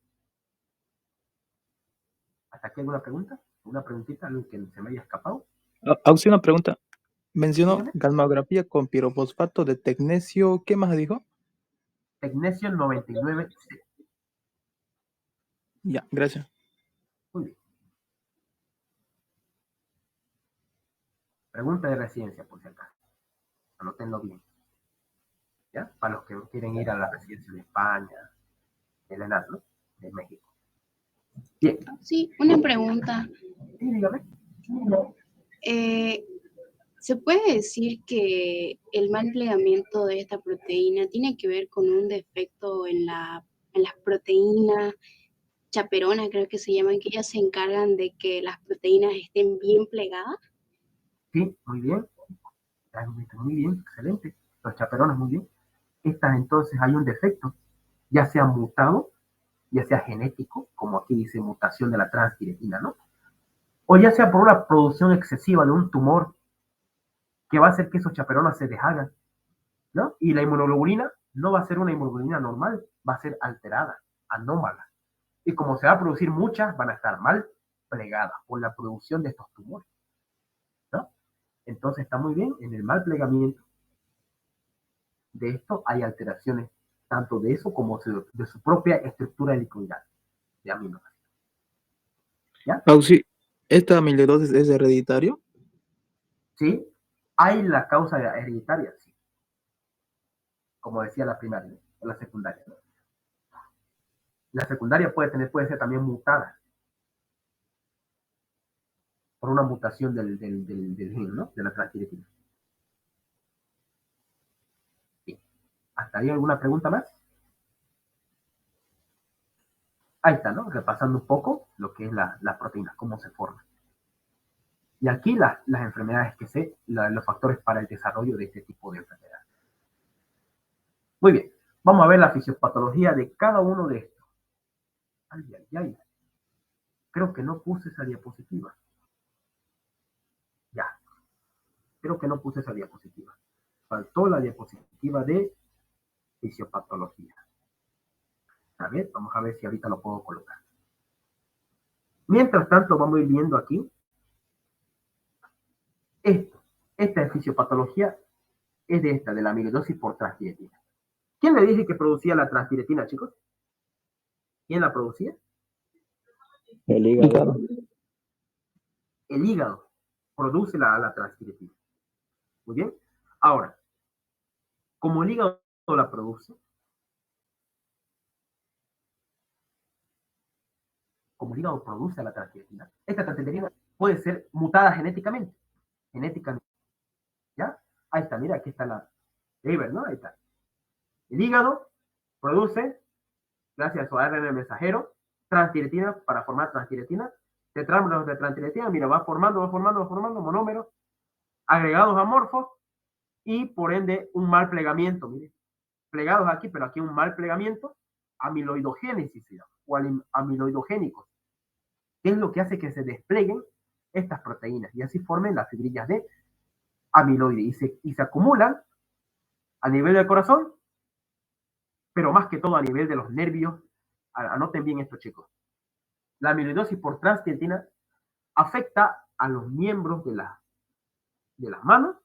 ¿Hasta aquí alguna pregunta? ¿Una preguntita? ¿Algo que se me haya escapado? Auxilio, una pregunta. Mencionó Dígame. gamografía con pirofosfato de tecnesio. ¿Qué más dijo? Tecnesio 99C. Ya, gracias. Muy bien. Pregunta de residencia, por si acaso. Anótenlo bien. ¿Ya? Para los que quieren ir a la residencia de España, de la ENAD, ¿no? De México. Bien. Sí, una pregunta. Sí, dígame. ¿Se puede decir que el mal plegamiento de esta proteína tiene que ver con un defecto en las proteínas chaperonas, creo que se llaman, que ellas se encargan de que las proteínas estén bien plegadas? Sí, muy bien. Muy bien, excelente. Los chaperones, muy bien. Estas entonces hay un defecto, ya sea mutado, ya sea genético, como aquí dice mutación de la transtiratina, ¿no? O ya sea por una producción excesiva de un tumor que va a hacer que esos chaperones se deshagan, ¿no? Y la inmunoglobulina no va a ser una inmunoglobulina normal, va a ser alterada, anómala. Y como se va a producir muchas, van a estar mal plegadas por la producción de estos tumores, ¿no? Entonces está muy bien, en el mal plegamiento de esto hay alteraciones tanto de eso como de su propia estructura helicoidal de aminoácidos. ¿Ya? Auxilio, ¿esta amiloidosis es hereditario? Sí, hay la causa hereditaria, sí. Como decía la primaria, ¿no? O la secundaria, ¿no? La secundaria puede ser también mutada por una mutación del gen, ¿no? De la transtiratina. Sí. ¿Hasta ahí alguna pregunta más? Ahí está, ¿no? Repasando un poco lo que es la proteína, cómo se forma. Y aquí las enfermedades los factores para el desarrollo de este tipo de enfermedades. Muy bien, vamos a ver la fisiopatología de cada uno de estos. Ay, ay, ay. Creo que no puse esa diapositiva. Ya, creo que no puse esa diapositiva. Faltó la diapositiva de fisiopatología. A ver, vamos a ver si ahorita lo puedo colocar. Mientras tanto, vamos a ir viendo aquí. Esta fisiopatología es de la amiloidosis por transtiratina. ¿Quién le dije que producía la transtiratina, chicos? ¿Quién la producía? El hígado. El hígado produce la transtiratina. Muy bien. Ahora, como el hígado la produce, la transtiratina, esta transtiratina puede ser mutada genéticamente. ¿Ya? Ahí está, mira, aquí está la liver, ¿no? Ahí está. El hígado produce, gracias a su ARN mensajero, transtiratina para formar transtiratina. Tetrámeros de transtiratina, mira, va formando monómeros agregados amorfos y por ende un mal plegamiento, mire, plegados aquí, pero aquí un mal plegamiento, amiloidogénesis o amiloidogénicos, que es lo que hace que se despleguen estas proteínas y así formen las fibrillas de amiloide y se acumulan a nivel del corazón, pero más que todo a nivel de los nervios. Anoten bien esto, chicos. La amiloidosis por transtiratina afecta a los miembros de las manos,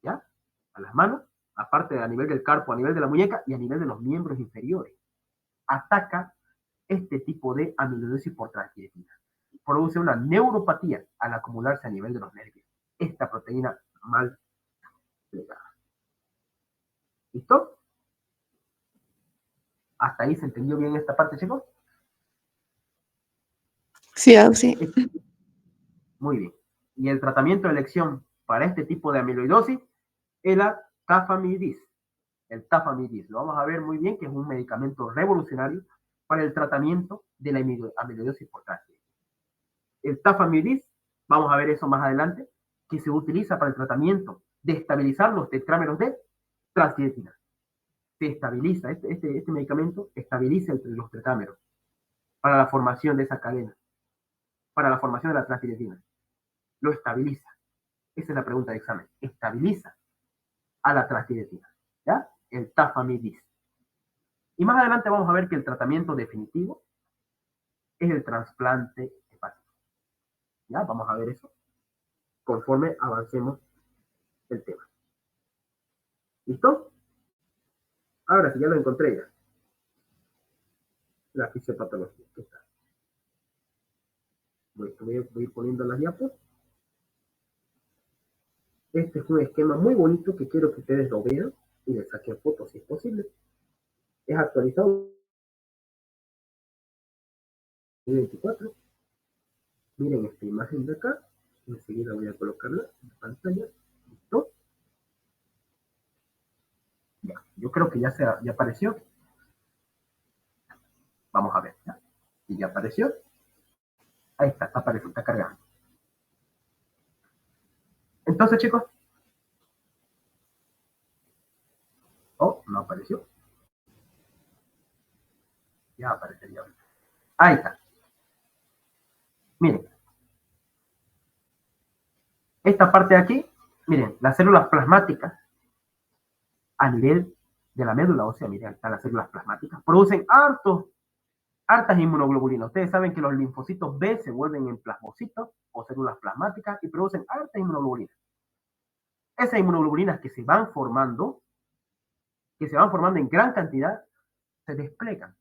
¿ya? A las manos, aparte a nivel del carpo, a nivel de la muñeca y a nivel de los miembros inferiores. Ataca este tipo de amiloidosis por transtiratina. produce una neuropatía al acumularse a nivel de los nervios. Esta proteína mal plegada. ¿Listo? ¿Hasta ahí se entendió bien esta parte, chicos? Sí, sí. Muy bien. Y el tratamiento de elección para este tipo de amiloidosis es la tafamidis. El tafamidis, lo vamos a ver muy bien, que es un medicamento revolucionario para el tratamiento de la amiloidosis por transferencia. El tafamidis, vamos a ver eso más adelante, que se utiliza para el tratamiento de estabilizar los tetrámeros de transferetina. Se estabiliza, este medicamento estabiliza los tetrámeros para la formación de esa cadena, para la formación de la transferetina. Lo estabiliza. Esa es la pregunta de examen. Estabiliza a la transferetina. ¿Ya? El tafamidis. Y más adelante vamos a ver que el tratamiento definitivo es el trasplante hepático. ¿Ya? Vamos a ver eso conforme avancemos el tema. ¿Listo? Ahora sí, ya lo encontré ya. La fisiopatología. ¿Qué tal? Voy a ir poniendo las diapos. Este es un esquema muy bonito que quiero que ustedes lo vean y le saquen fotos si es posible. Es actualizado 2024. Miren esta imagen de acá. Enseguida voy a colocarla en la pantalla. ¿Listo? Ya, yo creo que ya apareció. Vamos a ver. ¿Ya? Y ya apareció. Ahí está apareciendo, está cargando. Entonces, chicos. Oh, no apareció. Ya aparecería. Ahí está. Miren. Esta parte de aquí, miren, las células plasmáticas a nivel de la médula ósea, miren, están las células plasmáticas, producen hartas inmunoglobulinas. Ustedes saben que los linfocitos B se vuelven en plasmocitos o células plasmáticas y producen hartas inmunoglobulinas. Esas inmunoglobulinas que se van formando en gran cantidad, se desplegan.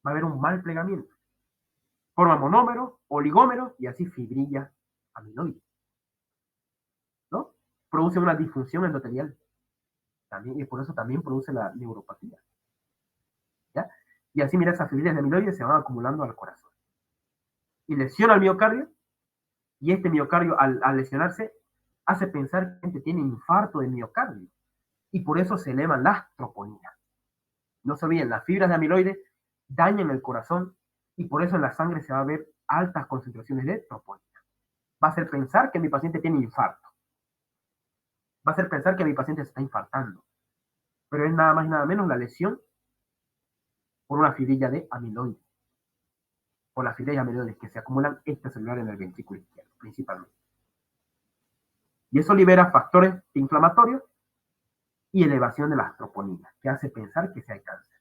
Va a haber un mal plegamiento. Forman monómeros, oligómeros y así fibrillas amiloides. ¿No? Produce una disfunción endotelial. También, y por eso también produce la neuropatía. ¿Ya? Y así, mira, esas fibrillas de amiloides se van acumulando al corazón. Y lesiona el miocardio, y este miocardio, al lesionarse, hace pensar que la gente tiene infarto de miocardio. Y por eso se elevan las troponinas. No se olviden, las fibras de amiloides dañan el corazón y por eso en la sangre se va a ver altas concentraciones de troponina. Va a hacer pensar que mi paciente tiene infarto. Va a hacer pensar que mi paciente se está infartando. Pero es nada más y nada menos la lesión por una fibrilla de amiloides. Por las fibrillas amiloides que se acumulan extracelular en el ventrículo izquierdo, principalmente. Y eso libera factores inflamatorios y elevación de las troponinas, que hace pensar que se hay cáncer.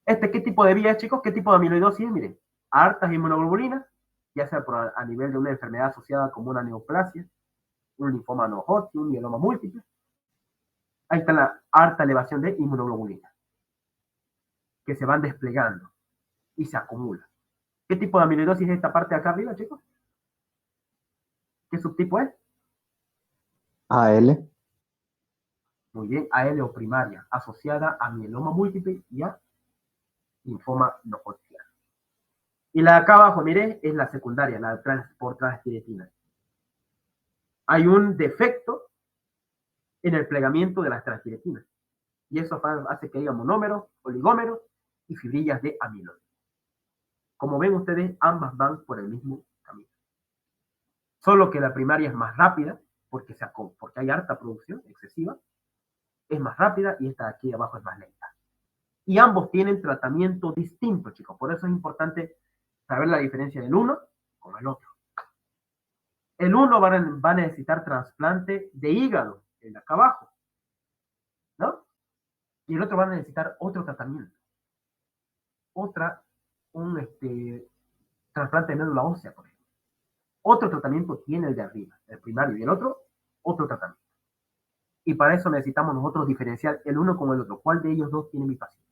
¿Qué tipo de vía es, chicos? ¿Qué tipo de amiloidosis es? Miren, hartas inmunoglobulinas, ya sea a nivel de una enfermedad asociada como una neoplasia, un linfoma no Hodgkin, un mieloma múltiple. Ahí está la harta elevación de inmunoglobulinas, que se van desplegando y se acumulan. ¿Qué tipo de amiloidosis es esta parte de acá arriba, chicos? ¿Qué subtipo es? AL. Muy bien, AL o primaria, asociada a mieloma múltiple y a linfoma no Hodgkin. Y la de acá abajo, mire, es la secundaria, la por transtiretina. Hay un defecto en el plegamiento de las transtíretinas. Y eso hace que haya monómeros, oligómeros y fibrillas de amiloides. Como ven ustedes, ambas van por el mismo camino. Solo que la primaria es más rápida, porque hay harta producción excesiva, es más rápida y esta de aquí abajo es más lenta. Y ambos tienen tratamiento distinto, chicos. Por eso es importante saber la diferencia del uno con el otro. El uno va a necesitar trasplante de hígado, el de acá abajo, ¿no? Y el otro va a necesitar otro tratamiento. Un trasplante de médula ósea, por ejemplo. Otro tratamiento tiene el de arriba, el primario, y el otro tratamiento. Y para eso necesitamos nosotros diferenciar el uno con el otro. ¿Cuál de ellos dos tiene mi paciente?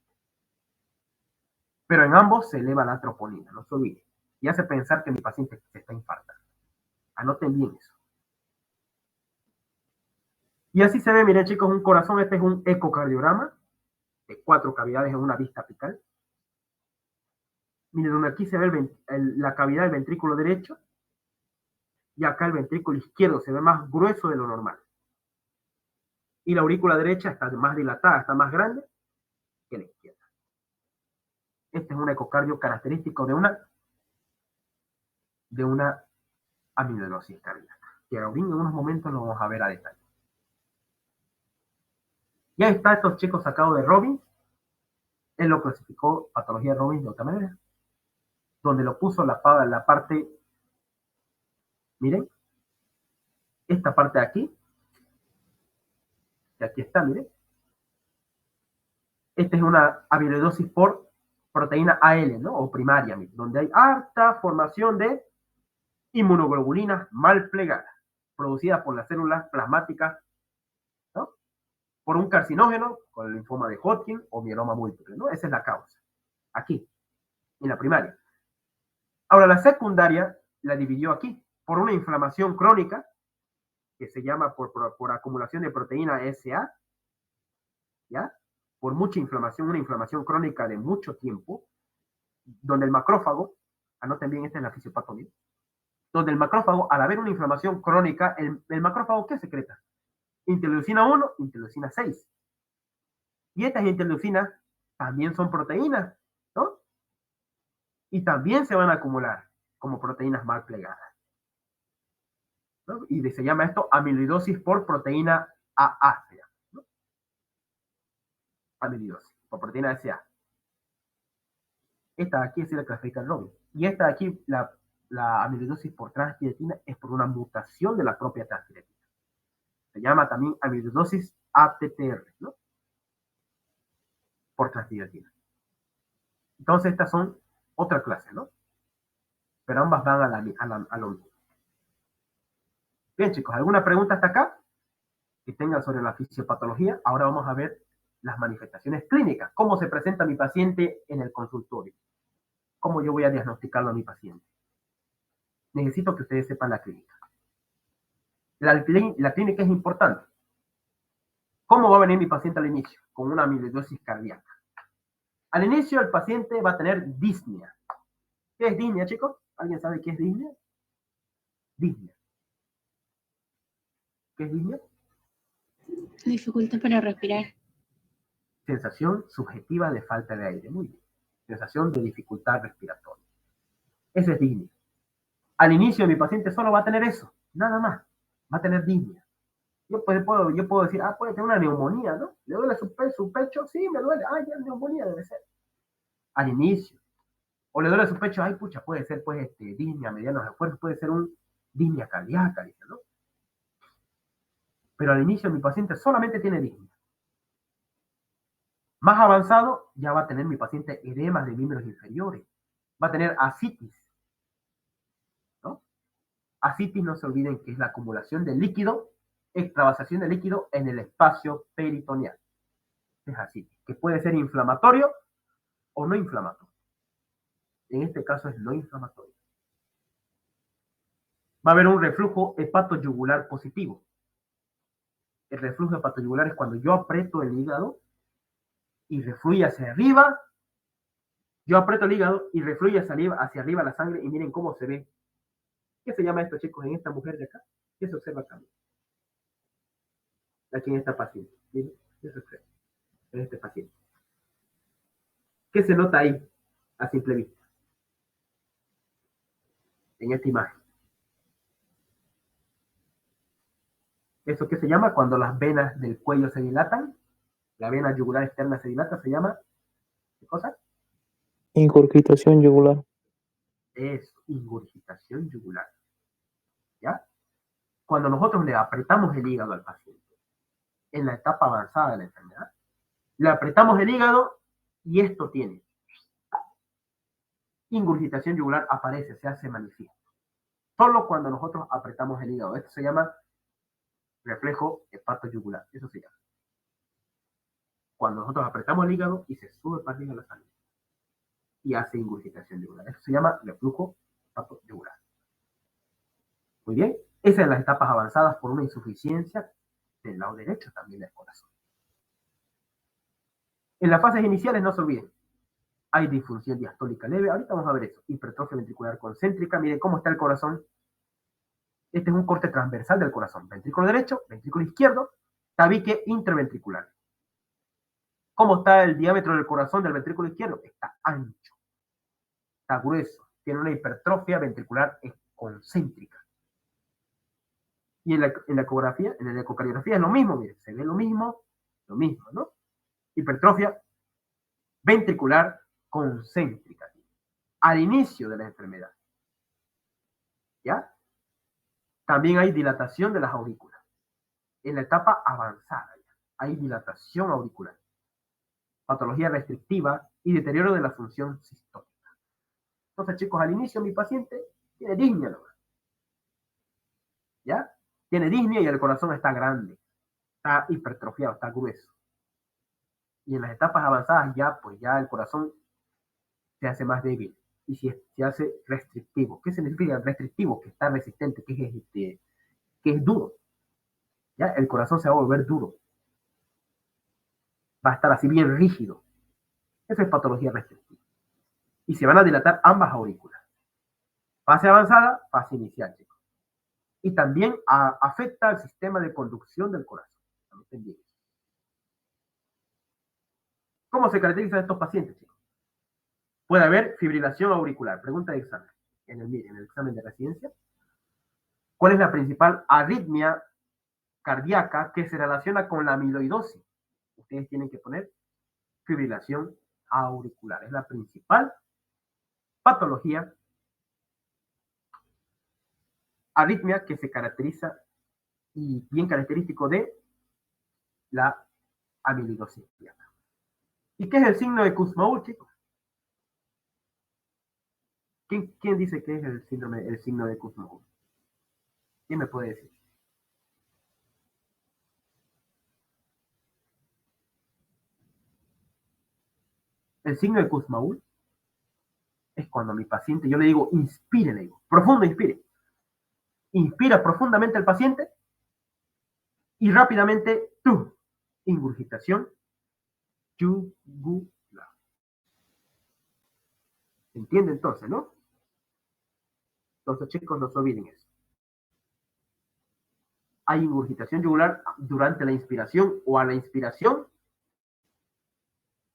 Pero en ambos se eleva la troponina, no se olvide. y hace pensar que mi paciente se está infartando. Anoten bien eso. Y así se ve, miren chicos, un corazón. Este es un ecocardiograma de 4 cavidades en una vista apical. Miren, donde aquí se ve la cavidad del ventrículo derecho, y acá el ventrículo izquierdo se ve más grueso de lo normal. Y la aurícula derecha está más dilatada, está más grande que la izquierda. Este es un ecocardio característico de una amiloidosis cardíaca, que ahora en unos momentos lo vamos a ver a detalle. Ya está estos chicos sacados de Robbins. Él lo clasificó patología de Robbins de otra manera, donde lo puso la parte, miren, esta parte de aquí, y aquí está, miren. Esta es una amiloidosis por proteína AL, ¿no? O primaria, donde hay harta formación de inmunoglobulinas mal plegadas, producidas por las células plasmáticas, ¿no? Por un carcinógeno, con el linfoma de Hodgkin o mieloma múltiple, ¿no? Esa es la causa. Aquí, en la primaria. Ahora, la secundaria la dividió aquí, por una inflamación crónica, que se llama por acumulación de proteína SA, ¿ya? Por mucha inflamación, una inflamación crónica de mucho tiempo, donde el macrófago, anoten bien, esta es la fisiopatología, donde el macrófago, al haber una inflamación crónica, el macrófago, ¿qué secreta? Interleucina 1, interleucina 6. Y estas interleucinas también son proteínas, ¿no? Y también se van a acumular como proteínas mal plegadas, ¿no? Y se llama esto amiloidosis por proteína AA, ¿no? Amiloidosis por proteína SA. Esta de aquí es la clasifica el Robbins. Y esta de aquí, la amiloidosis por transtiretina, es por una mutación de la propia transtiretina. Se llama también amiloidosis ATTR, ¿no? Por transtiretina. Entonces, estas son otra clase, ¿no? Pero ambas van a lo mismo. Bien, chicos, ¿alguna pregunta hasta acá que tengan sobre la fisiopatología? Ahora vamos a ver las manifestaciones clínicas. ¿Cómo se presenta mi paciente en el consultorio? ¿Cómo yo voy a diagnosticarlo a mi paciente? Necesito que ustedes sepan la clínica. La clínica es importante. ¿Cómo va a venir mi paciente al inicio? Con una amiloidosis cardíaca. Al inicio el paciente va a tener disnea. ¿Qué es disnea, chicos? ¿Alguien sabe qué es disnea? Disnea. ¿Qué es disnea? Dificultad para respirar. Sensación subjetiva de falta de aire. Muy bien. Sensación de dificultad respiratoria. Ese es disnea. Al inicio mi paciente solo va a tener eso, nada más. Va a tener disnea. Yo puedo decir, puede tener una neumonía, ¿no? ¿Le duele su pecho? Sí, me duele. Ya neumonía debe ser. Al inicio. O le duele su pecho, pucha, puede ser, pues, disnea, medianos esfuerzos, puede ser un disnea cardíaca, dice, ¿no? Pero al inicio mi paciente solamente tiene disnea. Más avanzado, ya va a tener mi paciente edemas de miembros inferiores. Va a tener ascitis, ¿no? Ascitis, no se olviden que es la acumulación de líquido, extravasación de líquido en el espacio peritoneal. Es ascitis, que puede ser inflamatorio o no inflamatorio. En este caso es no inflamatorio. Va a haber un reflujo hepatoyugular positivo. El reflujo hepatoyugular es cuando yo aprieto el hígado y refluye hacia arriba. Yo aprieto el hígado y refluye hacia arriba la sangre, y miren cómo se ve. ¿Qué se llama esto, chicos, en esta mujer de acá? ¿Qué se observa acá? Aquí en esta paciente. Miren, ¿qué se observa en este paciente? ¿Qué se nota ahí a simple vista? En esta imagen. ¿Eso qué se llama? Cuando las venas del cuello se dilatan, la vena yugular externa se dilata, se llama, ¿qué cosa? Ingurgitación yugular. Es ingurgitación yugular. ¿Ya? Cuando nosotros le apretamos el hígado al paciente, en la etapa avanzada de la enfermedad, le apretamos el hígado y esto tiene ingurgitación yugular, aparece, se hace manifiesto. Solo cuando nosotros apretamos el hígado. Esto se llama reflejo hepatoyugular. Eso se llama. Cuando nosotros apretamos el hígado y se sube para arriba la sangre y hace ingurgitación yugular. Eso se llama reflujo olfato yugular. Muy bien, esas son las etapas avanzadas por una insuficiencia del lado derecho también del corazón. En las fases iniciales no se olviden, hay disfunción diastólica leve, ahorita vamos a ver eso, hipertrofia ventricular concéntrica, miren cómo está el corazón. Este es un corte transversal del corazón, ventrículo derecho, ventrículo izquierdo, tabique interventricular. ¿Cómo está el diámetro del corazón del ventrículo izquierdo? Está ancho, está grueso, tiene una hipertrofia ventricular concéntrica. Y en la ecografía, en la ecocardiografía es lo mismo, miren, se ve lo mismo, ¿no? Hipertrofia ventricular concéntrica, al inicio de la enfermedad. ¿Ya? También hay dilatación de las aurículas. En la etapa avanzada, ya, hay dilatación auricular, patología restrictiva y deterioro de la función sistólica. Entonces, chicos, al inicio mi paciente tiene disnea, ¿no? ¿Ya? Tiene disnea y el corazón está grande, está hipertrofiado, está grueso. Y en las etapas avanzadas ya, pues ya el corazón se hace más débil y se hace restrictivo. ¿Qué significa restrictivo? Que está resistente, que es duro. ¿Ya? El corazón se va a volver duro. Va a estar así bien rígido. Esa es patología restrictiva. Y se van a dilatar ambas aurículas. Fase avanzada, fase inicial, chicos. Y también afecta al sistema de conducción del corazón. ¿Cómo se caracterizan estos pacientes, chicos? Puede haber fibrilación auricular. Pregunta de examen. En el examen de residencia. ¿Cuál es la principal arritmia cardíaca que se relaciona con la amiloidosis? Ustedes tienen que poner fibrilación auricular. Es la principal patología, arritmia que se caracteriza y bien característico de la amiloidosis. ¿Y qué es el signo de Kussmaul, chicos? ¿Quién dice que es el signo de Kussmaul? ¿Quién me puede decir? El signo de Kussmaul es cuando a mi paciente, yo le digo, inspire, le digo, profundo inspire. Inspira profundamente el paciente y rápidamente, ingurgitación yugular. ¿Se entiende entonces, no? Entonces, chicos, no se olviden eso. Hay ingurgitación yugular durante la inspiración o a la inspiración.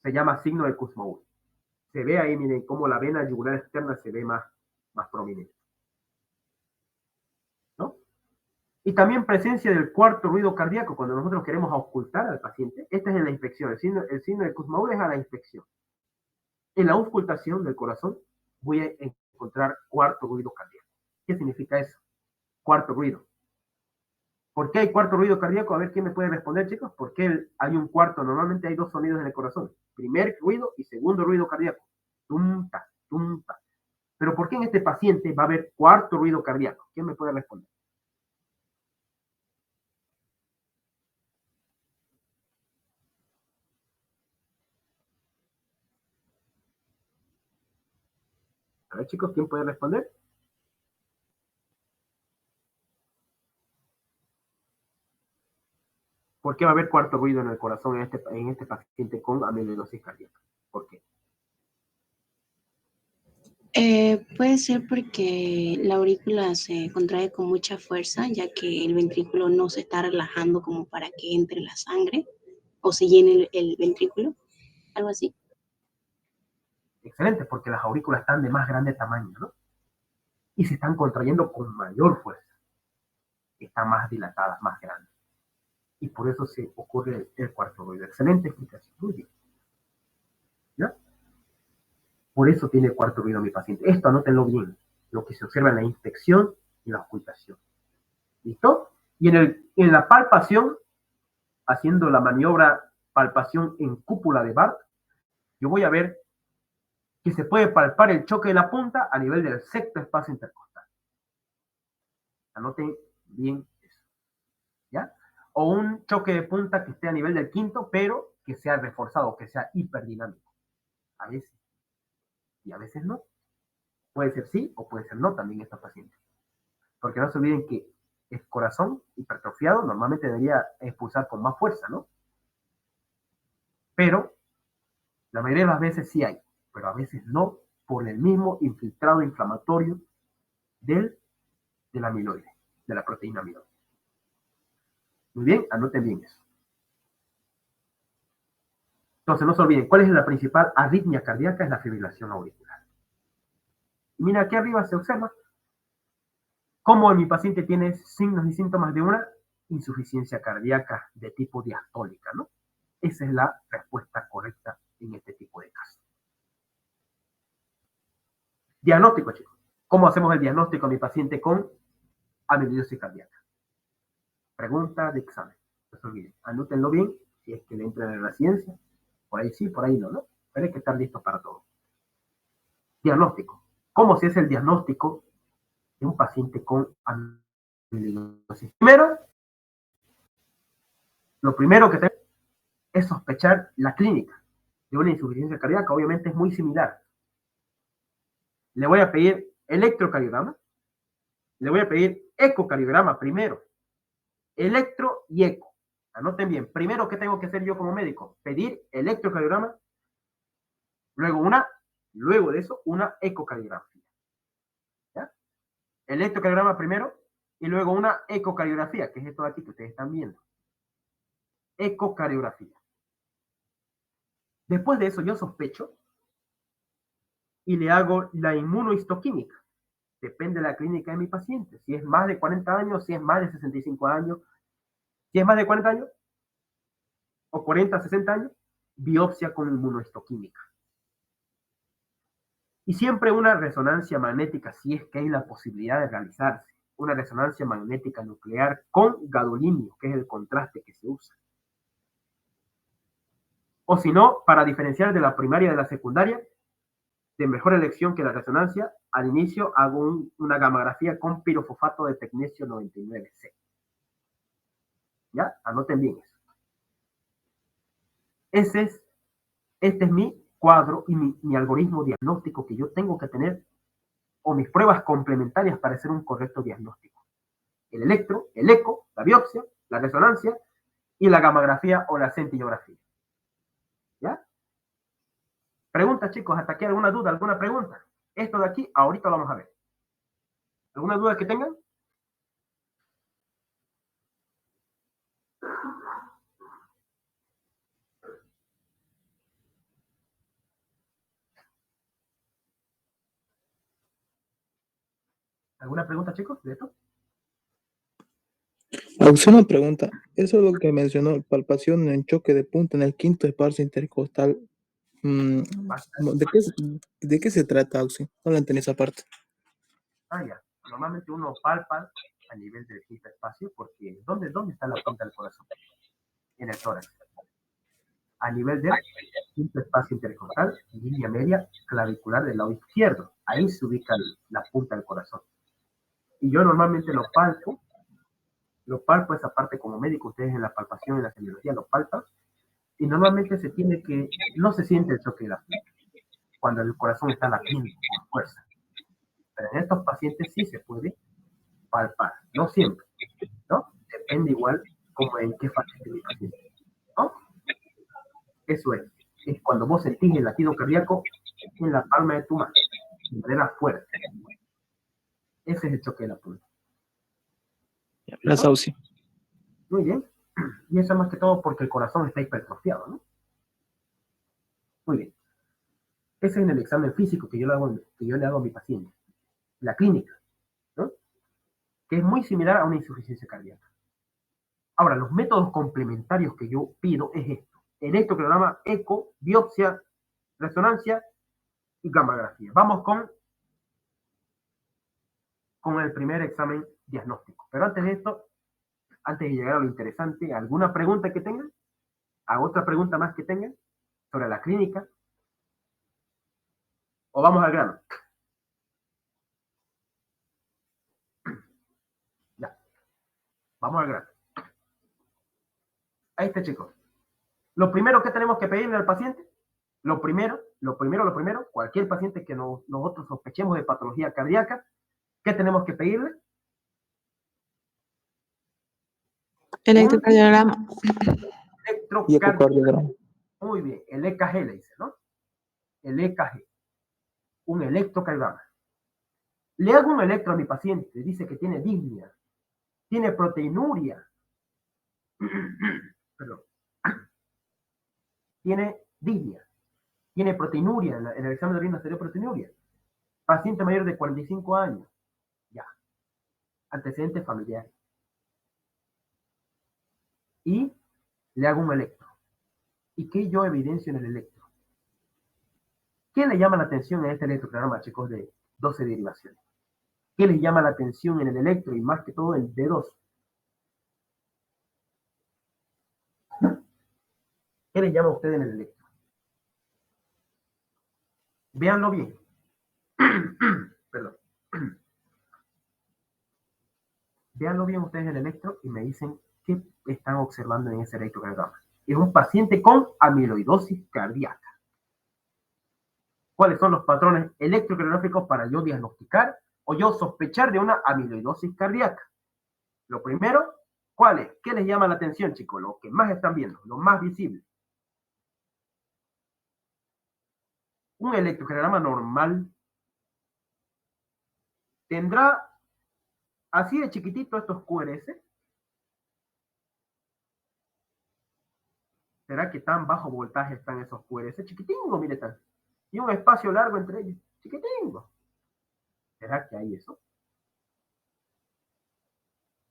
Se llama signo de Kussmaul. Se ve ahí, miren, cómo la vena yugular externa se ve más prominente. ¿No? Y también presencia del cuarto ruido cardíaco, cuando nosotros queremos ocultar al paciente. Esta es en la inspección. El signo de Kussmaul es a la inspección. En la auscultación del corazón voy a encontrar cuarto ruido cardíaco. ¿Qué significa eso? Cuarto ruido. ¿Por qué hay cuarto ruido cardíaco? A ver quién me puede responder, chicos. ¿Por qué hay un cuarto? Normalmente hay dos sonidos en el corazón. Primer ruido y segundo ruido cardíaco. Tumta, tumta. Pero ¿por qué en este paciente va a haber cuarto ruido cardíaco? ¿Quién me puede responder? A ver, chicos, ¿quién puede responder? ¿Por qué va a haber cuarto ruido en el corazón en este paciente con amiloidosis cardíaca? ¿Por qué? Puede ser porque la aurícula se contrae con mucha fuerza, ya que el ventrículo no se está relajando como para que entre la sangre o se llene el ventrículo, algo así. Excelente, porque las aurículas están de más grande tamaño, ¿no? Y se están contrayendo con mayor fuerza. Están más dilatadas, más grandes. Y por eso se ocurre el cuarto ruido. Excelente explicación. Muy bien. ¿Ya? Por eso tiene cuarto ruido mi paciente. Esto anótenlo bien. Lo que se observa en la inspección y la ocultación. ¿Listo? Y en la palpación, haciendo la maniobra palpación en cúpula de Barth, yo voy a ver que se puede palpar el choque de la punta a nivel del sexto espacio intercostal. Anoten bien eso. ¿Ya? O un choque de punta que esté a nivel del quinto, pero que sea reforzado, que sea hiperdinámico. A veces. Y a veces no. Puede ser sí o puede ser no también estos pacientes. Porque no se olviden que el corazón hipertrofiado normalmente debería expulsar con más fuerza, ¿no? Pero la mayoría de las veces sí hay, pero a veces no, por el mismo infiltrado inflamatorio del amiloide, de la proteína amiloide. Muy bien, anoten bien eso. Entonces, no se olviden, ¿cuál es la principal arritmia cardíaca? Es la fibrilación auricular. Y mira, aquí arriba se observa cómo mi paciente tiene signos y síntomas de una insuficiencia cardíaca de tipo diastólica, ¿no? Esa es la respuesta correcta en este tipo de casos. Diagnóstico, chicos. ¿Cómo hacemos el diagnóstico a mi paciente con amiloidosis cardíaca? Pregunta de examen. No se olviden, anótenlo bien si es que le entran en la ciencia. Por ahí sí, por ahí no, ¿no? Pero hay que estar listos para todo. Diagnóstico. ¿Cómo se hace el diagnóstico de un paciente con amiloidosis? Primero, lo primero que tenemos es sospechar la clínica de una insuficiencia cardíaca. Obviamente es muy similar. Le voy a pedir electrocardiograma, le voy a pedir ecocardiograma primero, electro y eco. Anoten bien, primero, ¿qué tengo que hacer yo como médico? Pedir electrocardiograma, luego de eso, una ecocardiografía. ¿Ya? Electrocardiograma primero y luego una ecocardiografía, que es esto de aquí que ustedes están viendo. Ecocardiografía. Después de eso yo sospecho y le hago la inmunohistoquímica. Depende de la clínica de mi paciente. Si es más de 40 años, si es más de 65 años, si es más de 40 años o 40, 60 años, biopsia con inmunohistoquímica. Y siempre una resonancia magnética, si es que hay la posibilidad de realizarse. Una resonancia magnética nuclear con gadolinio, que es el contraste que se usa. O si no, para diferenciar de la primaria de la secundaria, de mejor elección que la resonancia, al inicio hago una gamografía con pirofosfato de tecnesio 99C. ¿Ya? Anoten bien eso. Este es mi cuadro y mi algoritmo diagnóstico que yo tengo que tener, o mis pruebas complementarias para hacer un correcto diagnóstico. El electro, el eco, la biopsia, la resonancia y la gamografía o la centillografía. ¿Ya? Preguntas, chicos, hasta aquí alguna duda, alguna pregunta. Esto de aquí, ahorita lo vamos a ver. ¿Alguna duda que tengan? ¿Alguna pregunta, chicos, de esto? Una pregunta. Eso es lo que mencionó, palpación en choque de punta en el quinto esparcio intercostal. ¿De qué se trata, Auxi? No la entendí esa parte. Ya. Normalmente uno palpa a nivel del quinto espacio porque ¿dónde está la punta del corazón? En el tórax. A nivel del quinto espacio intercostal, línea media clavicular del lado izquierdo. Ahí se ubica la punta del corazón. Y yo normalmente lo palpo esa parte como médico, ustedes en la palpación, en la semiología lo palpan, y normalmente no se siente el choque de la punta, cuando el corazón está latiendo con fuerza. Pero en estos pacientes sí se puede palpar, no siempre, ¿no? Depende igual como en qué fase esté mi paciente, ¿no? Eso es cuando vos sentís el latido cardíaco en la palma de tu mano, de manera fuerte. Ese es el choque de la punta. Gracias, Auxi. Muy bien. Y eso más que todo porque el corazón está hipertrofiado, ¿no? Muy bien. Ese es en el examen físico que yo le hago a mi paciente. La clínica, ¿no? Que es muy similar a una insuficiencia cardíaca. Ahora, los métodos complementarios que yo pido es esto. Electrocardiograma, eco, biopsia, resonancia y gamografía. Vamos con el primer examen diagnóstico. Pero antes de esto, antes de llegar a lo interesante, ¿alguna pregunta que tengan? ¿A otra pregunta más que tengan sobre la clínica? ¿O vamos al grano? Ya. Vamos al grano. Ahí está, chicos. Lo primero que tenemos que pedirle al paciente, lo primero Lo primero, cualquier paciente que nosotros sospechemos de patología cardíaca, ¿qué tenemos que pedirle? Electrocardiograma. Y Electrocardiograma. ecocardiograma. Muy bien, el EKG le dice, ¿no? El EKG, un electrocardiograma. Le hago un electro a mi paciente, dice que tiene disnea, tiene proteinuria, perdón, tiene disnea, tiene proteinuria, en el examen de orina salió proteinuria. Paciente mayor de 45 años, ya, antecedentes familiares. Y le hago un electro. ¿Y qué yo evidencio en el electro? ¿Qué le llama la atención en este electrocardiograma, chicos, de 12 derivaciones? ¿Qué les llama la atención en el electro y más que todo el D2? ¿Qué les llama a ustedes en el electro? Véanlo bien. Perdón. Véanlo bien ustedes en el electro y me dicen qué están observando en ese electrocardiograma. Es un paciente con amiloidosis cardíaca. ¿Cuáles son los patrones electrocardiográficos para yo diagnosticar o yo sospechar de una amiloidosis cardíaca? Lo primero, ¿cuál es? ¿Qué les llama la atención, chicos? Lo que más están viendo, lo más visible. Un electrocardiograma normal tendrá así de chiquitito estos QRS. ¿Será que tan bajo voltaje están esos QRS? Chiquitingo, mire tan. Y un espacio largo entre ellos. Chiquitingo. ¿Será que hay eso?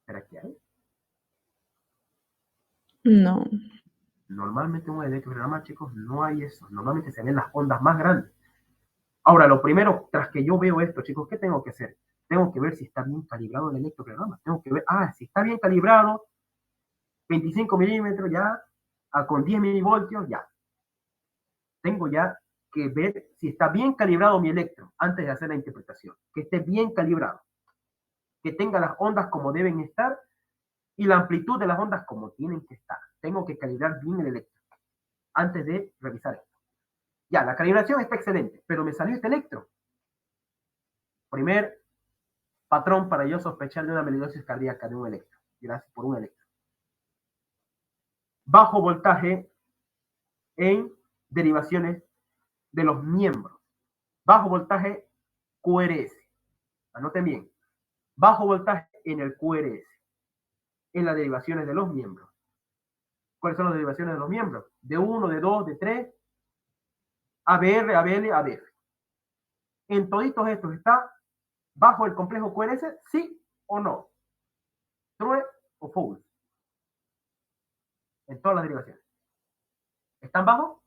¿Será que hay? No. Normalmente en un electrocardiograma, chicos, no hay eso. Normalmente se ven las ondas más grandes. Ahora, lo primero, tras que yo veo esto, chicos, ¿qué tengo que hacer? Tengo que ver si está bien calibrado el electrocardiograma. Tengo que ver, si está bien calibrado, 25 milímetros ya, con 10 milivoltios, ya. Tengo ya que ver si está bien calibrado mi electro antes de hacer la interpretación. Que esté bien calibrado. Que tenga las ondas como deben estar y la amplitud de las ondas como tienen que estar. Tengo que calibrar bien el electro antes de revisar esto. Ya, la calibración está excelente, pero me salió este electro. Primer patrón para yo sospechar de una amiloidosis cardíaca de un electro. Gracias por un electro. Bajo voltaje en derivaciones de los miembros. Bajo voltaje QRS. Anoten bien. Bajo voltaje en el QRS. En las derivaciones de los miembros. ¿Cuáles son las derivaciones de los miembros? De 1, de 2, de 3, ABR, ABL, ABF. En toditos estos está bajo el complejo QRS, sí o no. True o false. En todas las derivaciones. ¿Están bajo?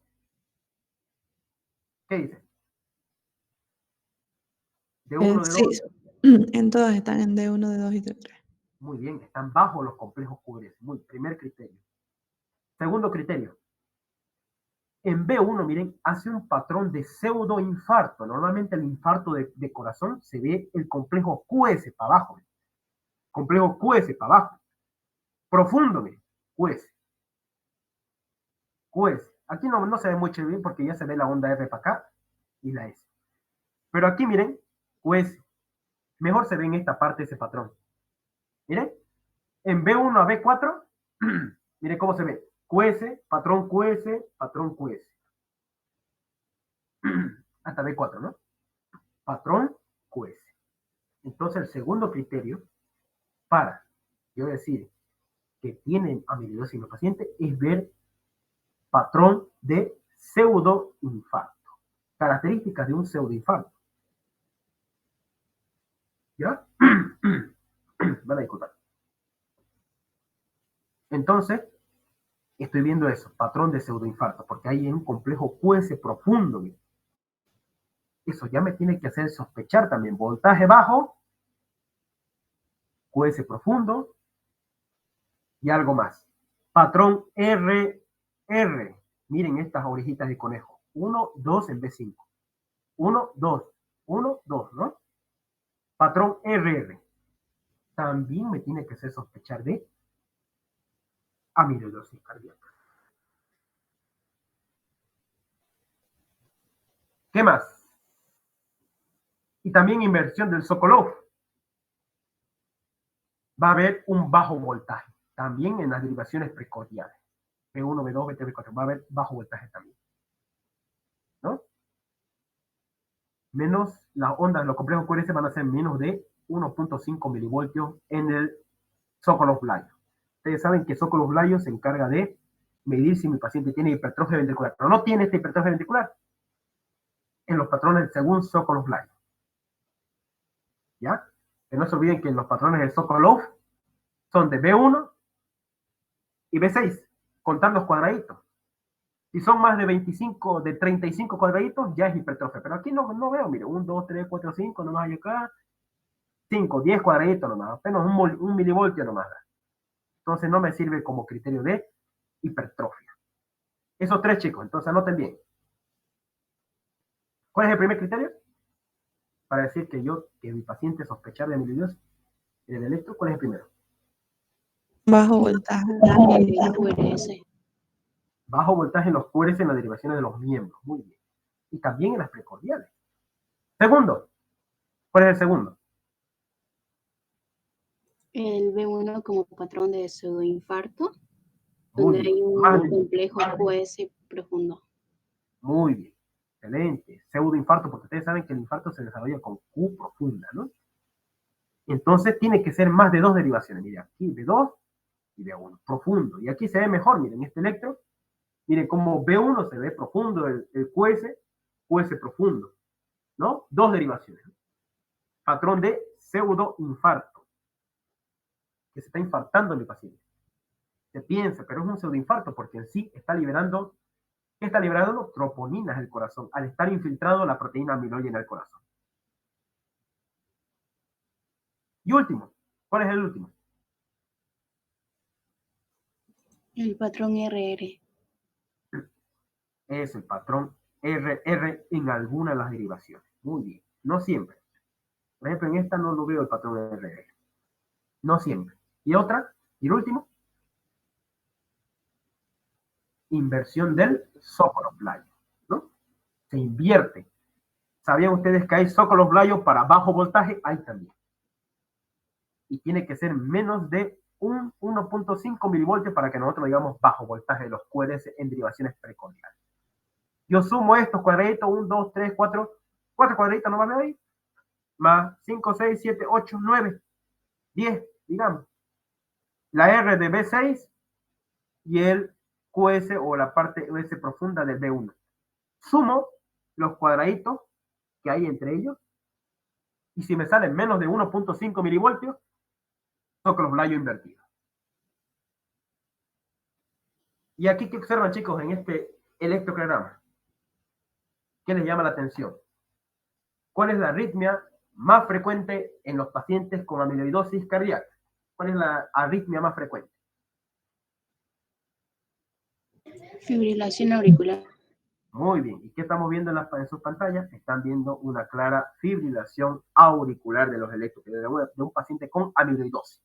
¿Qué dice? De 1, de 2. Sí, en todas están en D1, D2 y D3. Muy bien, están bajo los complejos QRS. Muy, primer criterio. Segundo criterio. En B1, miren, hace un patrón de pseudoinfarto. Normalmente el infarto de corazón se ve el complejo QS para abajo. Complejo QS para abajo. Profundo, miren, QS. QS. Aquí no se ve mucho bien porque ya se ve la onda R para acá y la S. Pero aquí, miren, QS. Mejor se ve en esta parte ese patrón. Miren, en B1 a B4, miren cómo se ve. QS, patrón QS, patrón QS. Hasta B4, ¿no? Patrón QS. Entonces, el segundo criterio para yo decir que tienen amiloidosis en los pacientes es ver patrón de pseudoinfarto. Características de un pseudoinfarto. ¿Ya? Van a disculpar. Entonces, estoy viendo eso, patrón de pseudoinfarto, porque hay un complejo QS profundo. Miren. Eso ya me tiene que hacer sospechar también. Voltaje bajo, QS profundo y algo más. Patrón RR. Miren estas orejitas de conejo. 1, 2 en B5. 1, 2. 1, 2, ¿no? Patrón RR. También me tiene que hacer sospechar de amiloidosis cardíaca. ¿Qué más? Y también inversión del Sokolov. Va a haber un bajo voltaje, también en las derivaciones precordiales. B1, B2, B3, B4. Va a haber bajo voltaje también. ¿No? Menos las ondas, los complejos QRS van a ser menos de 1.5 milivoltios en el Sokolov-Layo. Ustedes saben que Sokolov-Layo se encarga de medir si mi paciente tiene hipertrofia ventricular, pero no tiene esta hipertrofia ventricular en los patrones según Sokolov-Layo. ¿Ya? Que no se olviden que los patrones de Sokolov son de B1 y B6, contando los cuadraditos. Si son más de 25, de 35 cuadraditos, ya es hipertrofia. Pero aquí no veo, mire, 1, 2, 3, 4, 5, nomás hay acá. 5, 10 cuadraditos nomás, apenas un milivoltio nomás. Entonces no me sirve como criterio de hipertrofia. Esos tres, chicos, entonces anoten bien. ¿Cuál es el primer criterio? Para decir que mi paciente sospechar de amiloidosis en el electro, ¿cuál es el primero? Bajo voltaje. QRS. Bajo voltaje en los QRS en las derivaciones de los miembros. Muy bien. Y también en las precordiales. Segundo. ¿Cuál es el segundo? El B1 como patrón de pseudoinfarto, Muy donde bien. hay un complejo QS profundo. Muy bien. Excelente. Pseudoinfarto, porque ustedes saben que el infarto se desarrolla con Q profunda, ¿no? Entonces tiene que ser más de dos derivaciones. Miren, aquí B2 y B1. Profundo. Y aquí se ve mejor, miren, este electro. Miren cómo B1 se ve profundo, el QS profundo, ¿no? Dos derivaciones. Patrón de pseudoinfarto, que se está infartando mi paciente. Se piensa, pero es un pseudoinfarto porque en sí está liberando, ¿qué está liberando? Troponinas del corazón, al estar infiltrado la proteína amiloide en el corazón. Y último, ¿cuál es el último? El patrón RR. Es el patrón RR en alguna de las derivaciones. Muy bien, no siempre. Por ejemplo, en esta no lo veo el patrón RR. No siempre. Y otra, y el último, inversión del Sokolov-Layo, ¿no? Se invierte. ¿Sabían ustedes que hay Sokolov-Layo para bajo voltaje? Hay también. Y tiene que ser menos de 1.5 milivoltios para que nosotros digamos bajo voltaje de los QRS en derivaciones precordiales. Yo sumo estos cuadraditos, 1, 2, 3, 4 cuadraditos nomás me doy, más 5, 6, 7, 8, 9, 10, digamos. La R de B6 y el QS o la parte S profunda del B1. Sumo los cuadraditos que hay entre ellos y si me salen menos de 1.5 milivoltios, toco los layos invertidos. Y aquí, ¿qué observan, chicos, en este electrocardiograma? ¿Qué les llama la atención? ¿Cuál es la arritmia más frecuente en los pacientes con amiloidosis cardíaca? ¿Cuál es la arritmia más frecuente? Fibrilación auricular. Muy bien. ¿Y qué estamos viendo en sus pantallas? Están viendo una clara fibrilación auricular de los electrocardiogramos de un paciente con amiloidosis.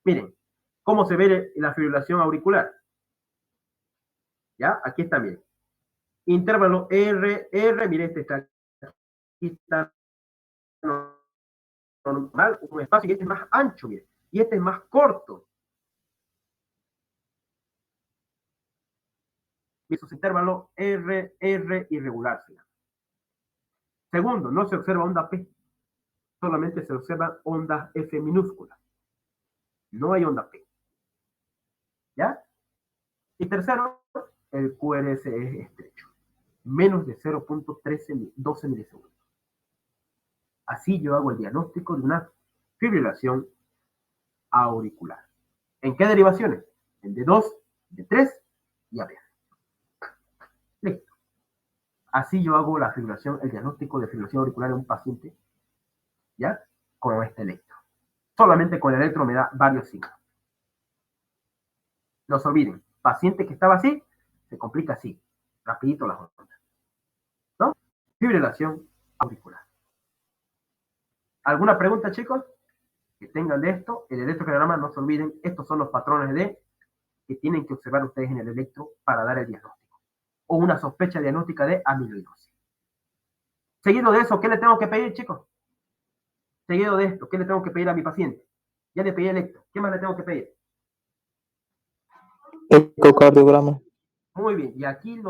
Miren, ¿cómo se ve la fibrilación auricular? ¿Ya? Aquí está, miren. Intervalo R, miren, este está aquí, está normal, un espacio, y este es más ancho, miren. Y este es más corto. Esos intervalos R irregular. Segundo, no se observa onda P, solamente se observan ondas F minúsculas. No hay onda P. ¿Ya? Y tercero, el QRS es estrecho, menos de 0.12 milisegundos. Así yo hago el diagnóstico de una fibrilación auricular. ¿En qué derivaciones? En D2, D3 y AB. Listo. Así yo hago la fibrilación, el diagnóstico de fibrilación auricular en un paciente, ¿ya? Con este electro. Solamente con el electro me da varios signos. No se olviden, paciente que estaba así, se complica así, rapidito las ondas, ¿no? Fibrilación auricular. ¿Alguna pregunta, chicos? Que tengan de esto, el electrocardiograma, no se olviden, estos son los patrones que tienen que observar ustedes en el electro para dar el diagnóstico. O una sospecha diagnóstica de amiloidosis. Seguido de eso, ¿qué le tengo que pedir, chicos? Seguido de esto, ¿qué le tengo que pedir a mi paciente? Ya le pedí electro. ¿Qué más le tengo que pedir? Ecocardiograma. Muy bien. Y aquí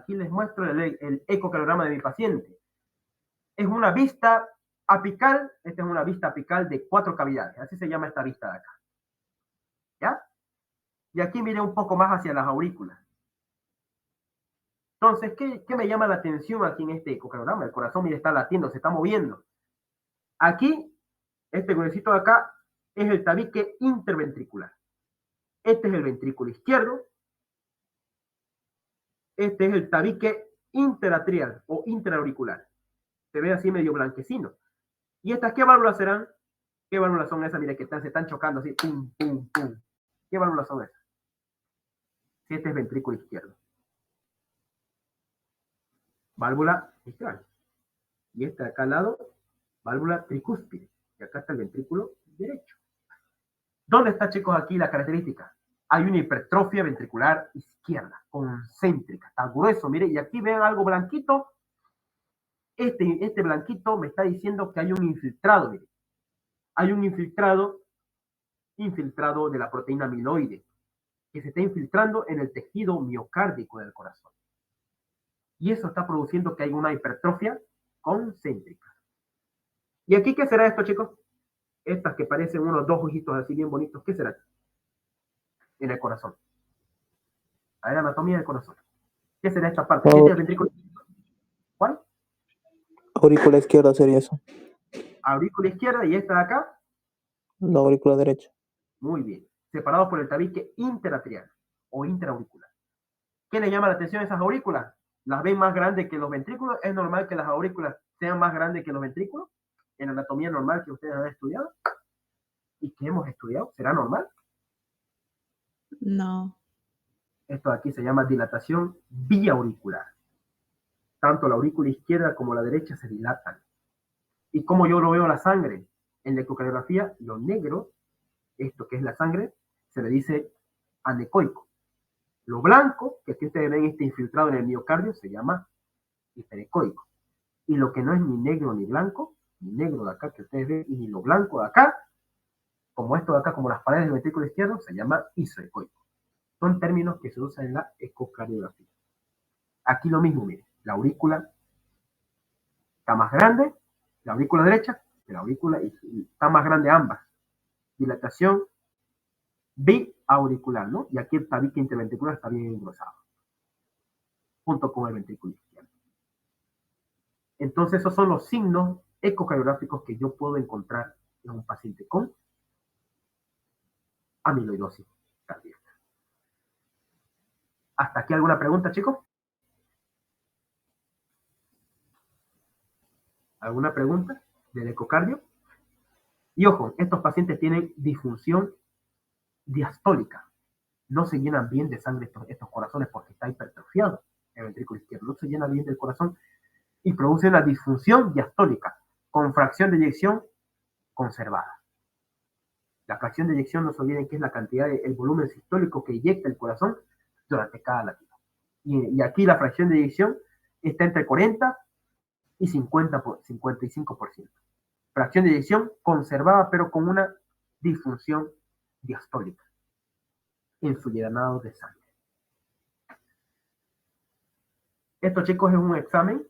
les muestro el ecocardiograma de mi paciente. Es una vista apical. Esta es una vista apical de 4 cavidades. Así se llama esta vista de acá. ¿Ya? Y aquí mire un poco más hacia las aurículas. Entonces, ¿qué me llama la atención aquí en este ecocardiograma? El corazón, mire, está latiendo, se está moviendo. Aquí, este huesito de acá es el tabique interventricular. Este es el ventrículo izquierdo. Este es el tabique interatrial o interauricular. Se ve así medio blanquecino. ¿Y estas qué válvulas serán? ¿Qué válvulas son esas? Mire, que se están chocando así. Pum, pum, pum. ¿Qué válvulas son esas? Si este es ventrículo izquierdo. Válvula mitral. Y esta de acá al lado, válvula tricúspide. Y acá está el ventrículo derecho. ¿Dónde está, chicos, aquí la característica? Hay una hipertrofia ventricular izquierda, concéntrica, está grueso, mire, y aquí ven algo blanquito. Este blanquito me está diciendo que hay un infiltrado, mire. Hay un infiltrado de la proteína amiloide, que se está infiltrando en el tejido miocárdico del corazón. Y eso está produciendo que haya una hipertrofia concéntrica. ¿Y aquí qué será esto, chicos? Estas que parecen unos 2 ojitos así bien bonitos, ¿qué será? En el corazón. A ver, anatomía del corazón. ¿Qué será esta parte? ¿Qué es el ventrículo? ¿Cuál? Aurícula izquierda sería eso. Aurícula izquierda y esta de acá. La aurícula derecha. Muy bien. Separados por el tabique interatrial o interauricular. ¿Qué le llama la atención a esas aurículas? ¿Las ven más grandes que los ventrículos? ¿Es normal que las aurículas sean más grandes que los ventrículos? En anatomía normal que ustedes han estudiado y que hemos estudiado, ¿será normal? No. Esto de aquí se llama dilatación biauricular. Tanto la aurícula izquierda como la derecha se dilatan. ¿Y cómo yo lo veo la sangre? En la ecocardiografía, lo negro, esto que es la sangre, se le dice anecoico. Lo blanco, que aquí ustedes ven este infiltrado en el miocardio, se llama hiperecoico. Y lo que no es ni negro ni blanco, ni negro de acá que ustedes ven, y ni lo blanco de acá, como esto de acá, como las paredes del ventrículo izquierdo, se llama isoecoico. Son términos que se usan en la ecocardiografía. Aquí lo mismo, miren, la aurícula está más grande, la aurícula derecha, que la aurícula y está más grande ambas. Dilatación biauricular, ¿no? Y aquí el tabique interventricular está bien engrosado, junto con el ventrículo izquierdo. Entonces, esos son los signos ecocardiográficos que yo puedo encontrar en un paciente con amiloidosis cardíaca. ¿Hasta aquí alguna pregunta, chicos? ¿Alguna pregunta del ecocardio? Y ojo, estos pacientes tienen disfunción diastólica. No se llenan bien de sangre estos corazones porque está hipertrofiado el ventrículo izquierdo. No se llena bien del corazón y produce una disfunción diastólica con fracción de eyección conservada. La fracción de eyección, no se olviden que es la cantidad el volumen sistólico que eyecta el corazón durante cada latido. Y aquí la fracción de eyección está entre 40 y 55%. Fracción de eyección conservada, pero con una disfunción diastólica en su llenado de sangre. Esto, chicos, es un examen.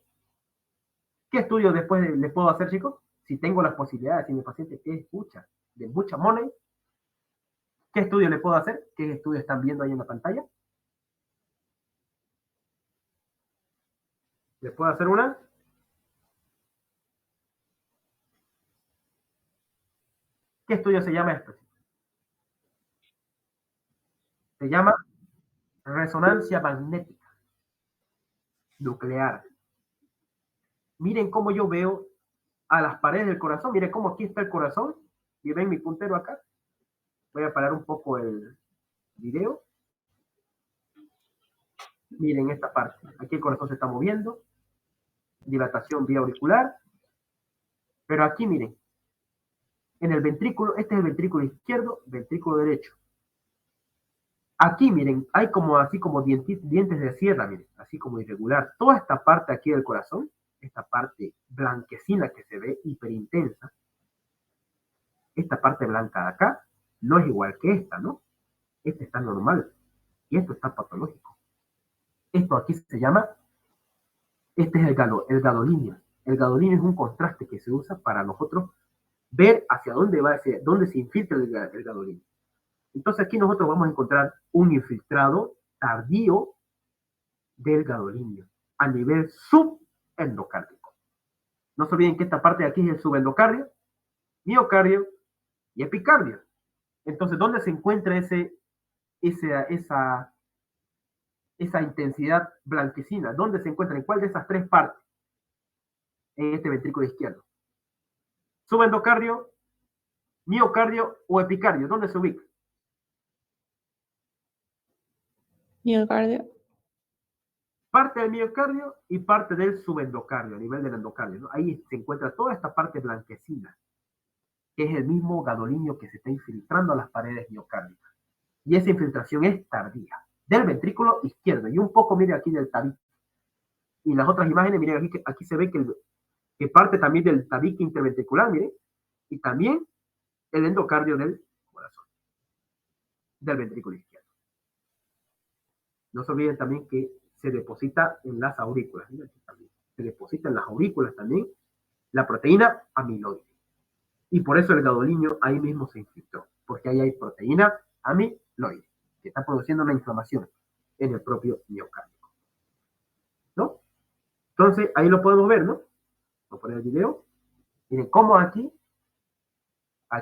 ¿Qué estudio después le puedo hacer, chicos? Si tengo las posibilidades, si mi paciente es de mucha money, ¿qué estudio le puedo hacer? ¿Qué estudio están viendo ahí en la pantalla? ¿Le puedo hacer una? ¿Qué estudio se llama esto? Se llama resonancia magnética nuclear. Miren cómo yo veo a las paredes del corazón. Miren cómo aquí está el corazón. Y ven mi puntero acá. Voy a parar un poco el video. Miren esta parte. Aquí el corazón se está moviendo. Dilatación vía auricular. Pero aquí miren. En el ventrículo, este es el ventrículo izquierdo, ventrículo derecho. Aquí miren, hay como así como dientes de sierra, miren, así como irregular. Toda esta parte aquí del corazón esta parte blanquecina que se ve hiperintensa, esta parte blanca de acá, no es igual que esta, ¿no? Esta está normal y esto está patológico. Esto aquí se llama, este es el gadolinio. El gadolinio es un contraste que se usa para nosotros ver hacia dónde va, hacia dónde se infiltra el gadolinio. Entonces aquí nosotros vamos a encontrar un infiltrado tardío del gadolinio a nivel subendocárdico. No se olviden que esta parte de aquí es el subendocardio, miocardio y epicardio. Entonces, ¿dónde se encuentra esa intensidad blanquecina? ¿Dónde se encuentra? ¿En cuál de esas tres partes? En este ventrículo izquierdo. Subendocardio, miocardio o epicardio. ¿Dónde se ubica? Miocardio. Parte del miocardio y parte del subendocardio, a nivel del endocardio, ¿no? Ahí se encuentra toda esta parte blanquecina, que es el mismo gadolinio que se está infiltrando a las paredes miocárdicas. Y esa infiltración es tardía, del ventrículo izquierdo, y un poco, mire aquí del tabique. Y las otras imágenes, mire aquí se ve que parte también del tabique interventricular, mire, y también el endocardio del corazón, del ventrículo izquierdo. No se olviden también que se deposita en las aurículas, mire aquí también, se deposita en las aurículas también la proteína amiloide. Y por eso el gadolinio ahí mismo se infiltró, porque ahí hay proteína amiloide, que está produciendo una inflamación en el propio miocardio, ¿no? Entonces, ahí lo podemos ver, ¿no? Voy a poner el video. Miren cómo aquí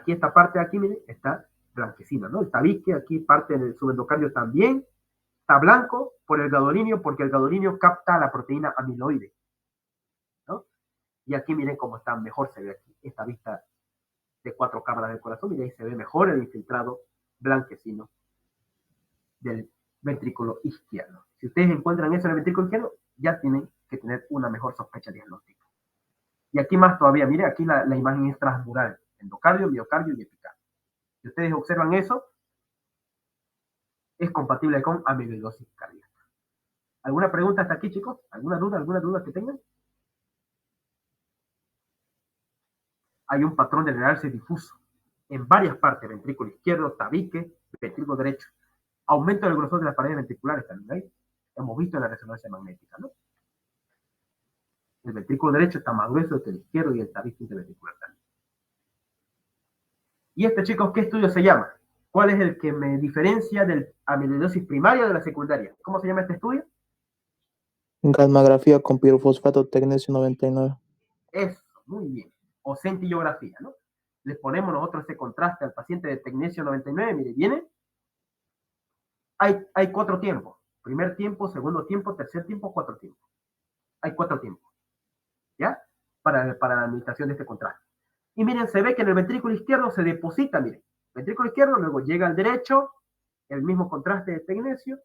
esta parte de aquí, miren, está blanquecina, ¿no? El tabique, aquí parte del subendocardio también está blanco por el gadolinio, porque el gadolinio capta la proteína amiloide, ¿no? Y aquí miren cómo está, mejor se ve aquí, esta vista de 4 cámaras del corazón, miren, ahí se ve mejor el infiltrado blanquecino del ventrículo izquierdo. Si ustedes encuentran eso en el ventrículo izquierdo, ya tienen que tener una mejor sospecha diagnóstica. Y aquí más todavía, mire, aquí la imagen es transmural, endocardio, miocardio y epicardio. Si ustedes observan eso, es compatible con amiloidosis cardíaca. ¿Alguna pregunta hasta aquí, chicos? ¿Alguna duda que tengan? Hay un patrón de realce difuso en varias partes, ventrículo izquierdo, tabique, ventrículo derecho. Aumento del grosor de las paredes ventriculares también hay. Hemos visto en la resonancia magnética, ¿no? El ventrículo derecho está más grueso que el izquierdo y el tabique interventricular también. ¿Y este, chicos, qué estudio se llama? ¿Cuál es el que me diferencia del amiloidosis primaria de la secundaria? ¿Cómo se llama este estudio? Gammagrafía con pirofosfato tecnesio 99. Eso, muy bien. O centillografía, ¿no? Le ponemos nosotros ese contraste al paciente de tecnesio 99, mire, viene. Hay 4 tiempos. Primer tiempo, segundo tiempo, tercer tiempo, 4 tiempos. Hay 4 tiempos. ¿Ya? Para la administración de este contraste. Y miren, se ve que en el ventrículo izquierdo se deposita, miren, ventrículo izquierdo, luego llega al derecho, el mismo contraste de tecnesio,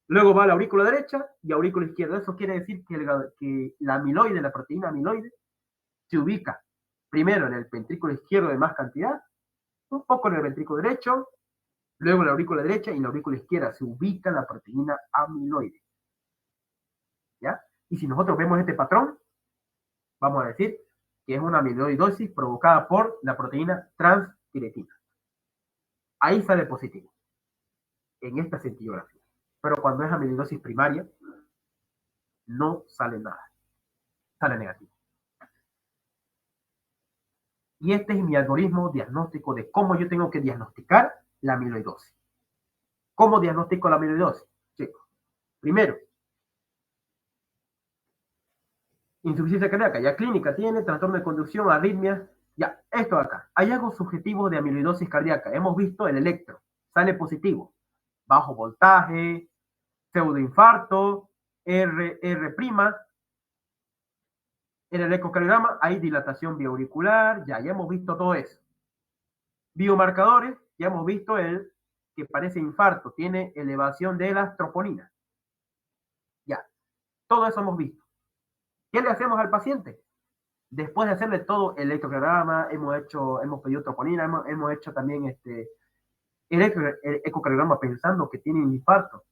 luego va a la aurícula derecha y aurícula izquierda. Eso quiere decir que la amiloide, la proteína amiloide, se ubica primero en el ventrículo izquierdo de más cantidad, un poco en el ventrículo derecho, luego en la aurícula derecha y en la aurícula izquierda se ubica la proteína amiloide. ¿Ya? Y si nosotros vemos este patrón, vamos a decir que es una amiloidosis provocada por la proteína transtiretina. Ahí sale positivo, en esta centillografía. Pero cuando es amiloidosis primaria, no sale nada, sale negativo. Y este es mi algoritmo diagnóstico de cómo yo tengo que diagnosticar la amiloidosis. ¿Cómo diagnostico la amiloidosis? Chicos, primero, insuficiencia cardíaca, ya clínica tiene, trastorno de conducción, arritmias, ya, esto de acá. Hallazgos subjetivos de amiloidosis cardíaca. Hemos visto el electro, sale positivo. Bajo voltaje, pseudoinfarto, R', en el ecocardiograma hay dilatación biauricular, ya hemos visto todo eso. Biomarcadores, ya hemos visto el que parece infarto, tiene elevación de las troponinas. Ya, todo eso hemos visto. ¿Qué le hacemos al paciente? Después de hacerle todo el electrocardiograma, hemos pedido troponina, hemos hecho también el ecocardiograma pensando que tiene un infarto,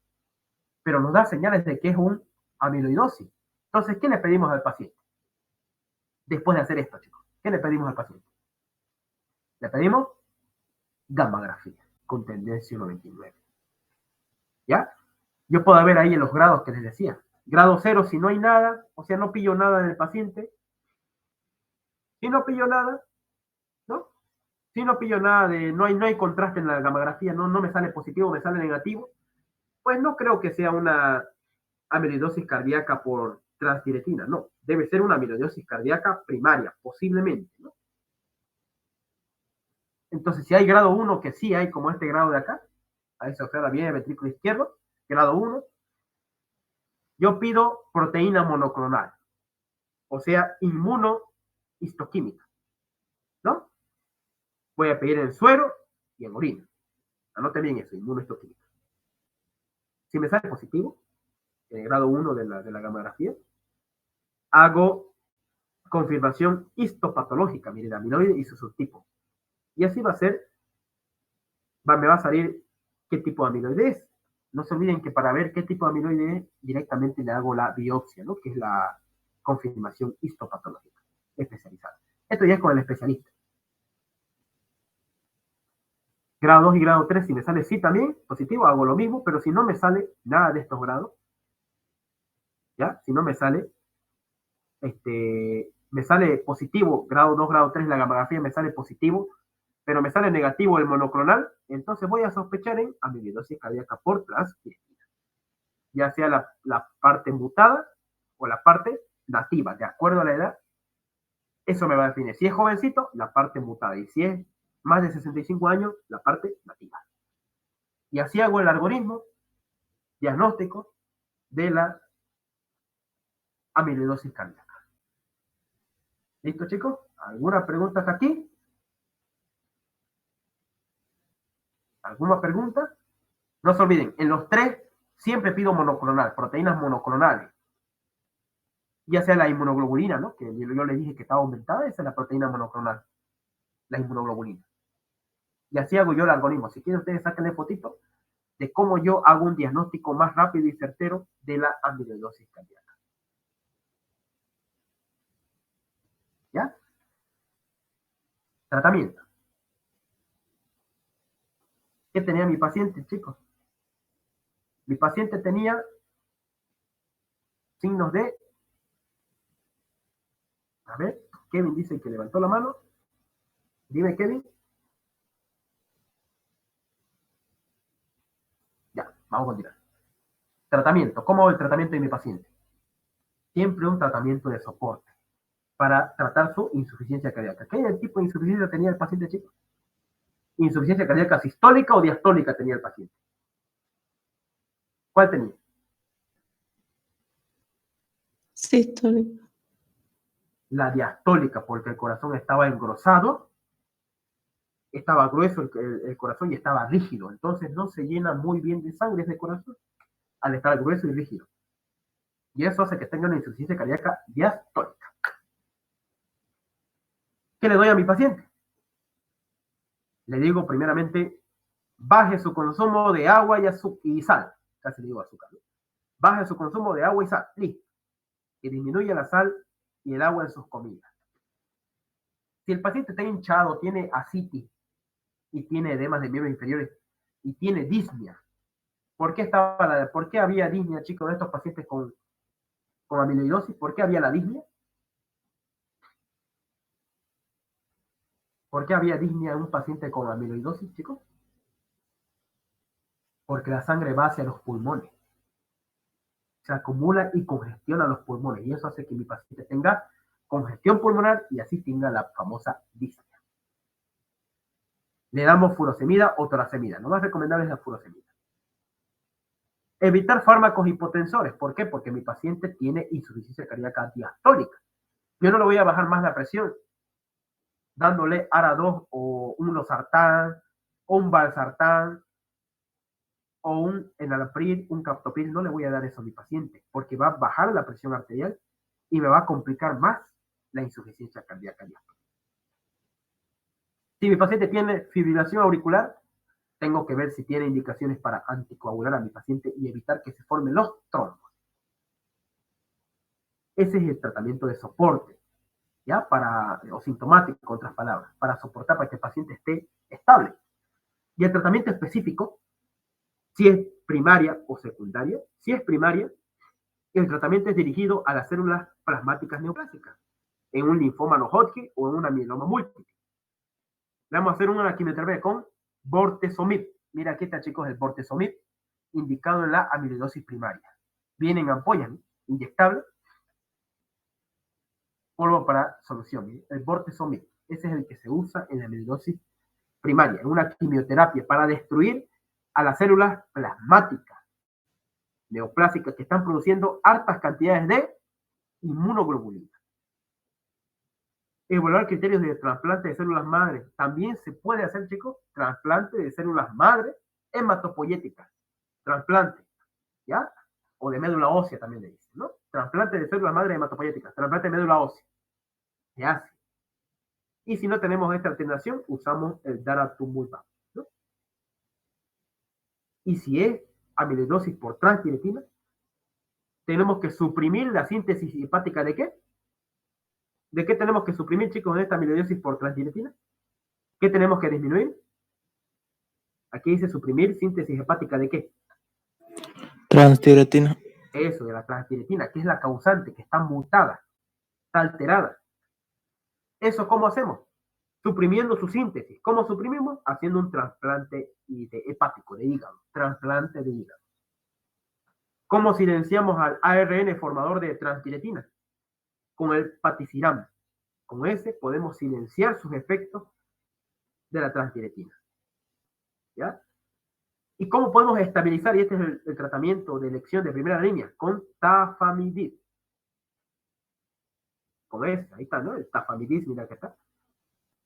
pero nos da señales de que es un amiloidosis. Entonces, ¿qué le pedimos al paciente? después de hacer esto, chicos? ¿Qué le pedimos al paciente? Le pedimos gammagrafía con tendencia 99. ¿Ya? Yo puedo ver ahí en los grados que les decía. Grado 0 si no hay nada, o sea, no pillo nada en el paciente. Si no pillo nada, ¿no? Si no pillo nada no hay contraste en la gammagrafía, no me sale positivo, me sale negativo, pues no creo que sea una amiloidosis cardíaca por transtiretina, no. Debe ser una amiloidosis cardíaca primaria, posiblemente, ¿no? Entonces, si hay grado 1, que sí hay, como este grado de acá, ahí se observa bien el ventrículo izquierdo, grado 1, yo pido proteína monoclonal, o sea, inmunohistoquímica, ¿no? Voy a pedir en suero y en orina. Anoten bien eso, inmunohistoquímica. Si me sale positivo, en el grado 1 de la gammagrafía, hago confirmación histopatológica, miren, amiloide y su subtipo. Y así va a ser, me va a salir qué tipo de amiloide es. No se olviden que para ver qué tipo de amiloide es, directamente le hago la biopsia, ¿no? Que es la confirmación histopatológica especializada. Esto ya es con el especialista. Grado 2 y grado 3, si me sale sí también, positivo, hago lo mismo, pero si no me sale nada de estos grados, ¿ya? Si no me sale, me sale positivo, grado 2, grado 3, la gammagrafía me sale positivo, pero me sale negativo el monoclonal, entonces voy a sospechar en amiloidosis cardíaca por transtiretina, ya sea la parte mutada o la parte nativa, de acuerdo a la edad, eso me va a definir. Si es jovencito, la parte mutada, y si es más de 65 años, la parte nativa. Y así hago el algoritmo diagnóstico de la amiloidosis cardíaca. ¿Listo, chicos? ¿Alguna pregunta hasta aquí? ¿Alguna pregunta? No se olviden, en los 3 siempre pido monoclonal, proteínas monoclonales. Ya sea la inmunoglobulina, ¿no? Que yo les dije que estaba aumentada, esa es la proteína monoclonal, la inmunoglobulina. Y así hago yo el algoritmo. Si quieren ustedes sáquenle fotito de cómo yo hago un diagnóstico más rápido y certero de la amiloidosis cardíaca. ¿Ya? Tratamiento. ¿Qué tenía mi paciente, chicos? Mi paciente tenía signos de... A ver, Kevin dice que levantó la mano. Dime, Kevin. Ya, vamos a continuar. Tratamiento. ¿Cómo va el tratamiento de mi paciente? Siempre un tratamiento de soporte para tratar su insuficiencia cardíaca. ¿Qué tipo de insuficiencia tenía el paciente, chicos? ¿Insuficiencia cardíaca sistólica o diastólica tenía el paciente? ¿Cuál tenía? Sistólica. La diastólica, porque el corazón estaba engrosado, estaba grueso el corazón y estaba rígido. Entonces no se llena muy bien de sangre ese corazón al estar grueso y rígido. Y eso hace que tenga una insuficiencia cardíaca diastólica. ¿Qué le doy a mi paciente? Le digo primeramente, baje su consumo de agua y sal. Casi le digo azúcar, ¿no? Baje su consumo de agua y sal. Listo. Que disminuya la sal y el agua en sus comidas. Si el paciente está hinchado, tiene ascitis y tiene edemas de miembros inferiores y tiene disnea, ¿por qué había disnea, chicos, en estos pacientes con amiloidosis? ¿Por qué había la disnea? ¿Por qué había disnea en un paciente con amiloidosis, chicos? Porque la sangre va hacia los pulmones. Se acumula y congestiona los pulmones. Y eso hace que mi paciente tenga congestión pulmonar y así tenga la famosa disnea. Le damos furosemida o toracemida. Lo más recomendable es la furosemida. Evitar fármacos hipotensores. ¿Por qué? Porque mi paciente tiene insuficiencia cardíaca diastólica. Yo no le voy a bajar más la presión dándole ARA2 o un losartán o un valsartán o un enalapril, un captopril. No le voy a dar eso a mi paciente porque va a bajar la presión arterial y me va a complicar más la insuficiencia cardíaca diastólica. Si mi paciente tiene fibrilación auricular, tengo que ver si tiene indicaciones para anticoagular a mi paciente y evitar que se formen los trombos. Ese es el tratamiento de soporte. ¿ya? O sintomático, en otras palabras, para soportar para que el paciente esté estable. Y el tratamiento específico, si es primaria o secundaria, si es primaria, el tratamiento es dirigido a las células plasmáticas neoplásicas, en un linfoma no Hodgkin o en una mieloma múltiple. Le vamos a hacer una quimioterapia con bortezomib. Mira, aquí está, chicos, el bortezomib, indicado en la amiloidosis primaria. Viene en ampollas, ¿no? Inyectable, polvo para solución. ¿Sí? El bortezomib, ese es el que se usa en la amiloidosis primaria, en una quimioterapia para destruir a las células plasmáticas neoplásicas que están produciendo altas cantidades de inmunoglobulina. Evaluar criterios de trasplante de células madre. También se puede hacer, chicos, trasplante de células madre hematopoyéticas. Trasplante, ¿ya? O de médula ósea también le dicen, ¿no? Trasplante de células madre hematopoyéticas. Trasplante de médula ósea. Se hace. Y si no tenemos esta alternación, usamos el daratumumab, ¿no? Y si es amiloidosis por transtiretina, tenemos que suprimir la síntesis hepática ¿de qué? ¿De qué tenemos que suprimir, chicos, en esta amiloidosis por transtiretina? ¿Qué tenemos que disminuir? Aquí dice suprimir síntesis hepática ¿de qué? Transtiretina. Eso, de la transtiretina, que es la causante, que está mutada, está alterada. ¿Eso cómo hacemos? Suprimiendo su síntesis. ¿Cómo suprimimos? Haciendo un trasplante hepático, de hígado. Trasplante de hígado. ¿Cómo silenciamos al ARN formador de transtiretina? Con el patisiram. Con ese podemos silenciar sus efectos de la transtiretina. ¿Ya? ¿Y cómo podemos estabilizar? Y este es el tratamiento de elección de primera línea, con tafamidis. Con ese, ahí está, ¿no? El tafamidis, mira que está.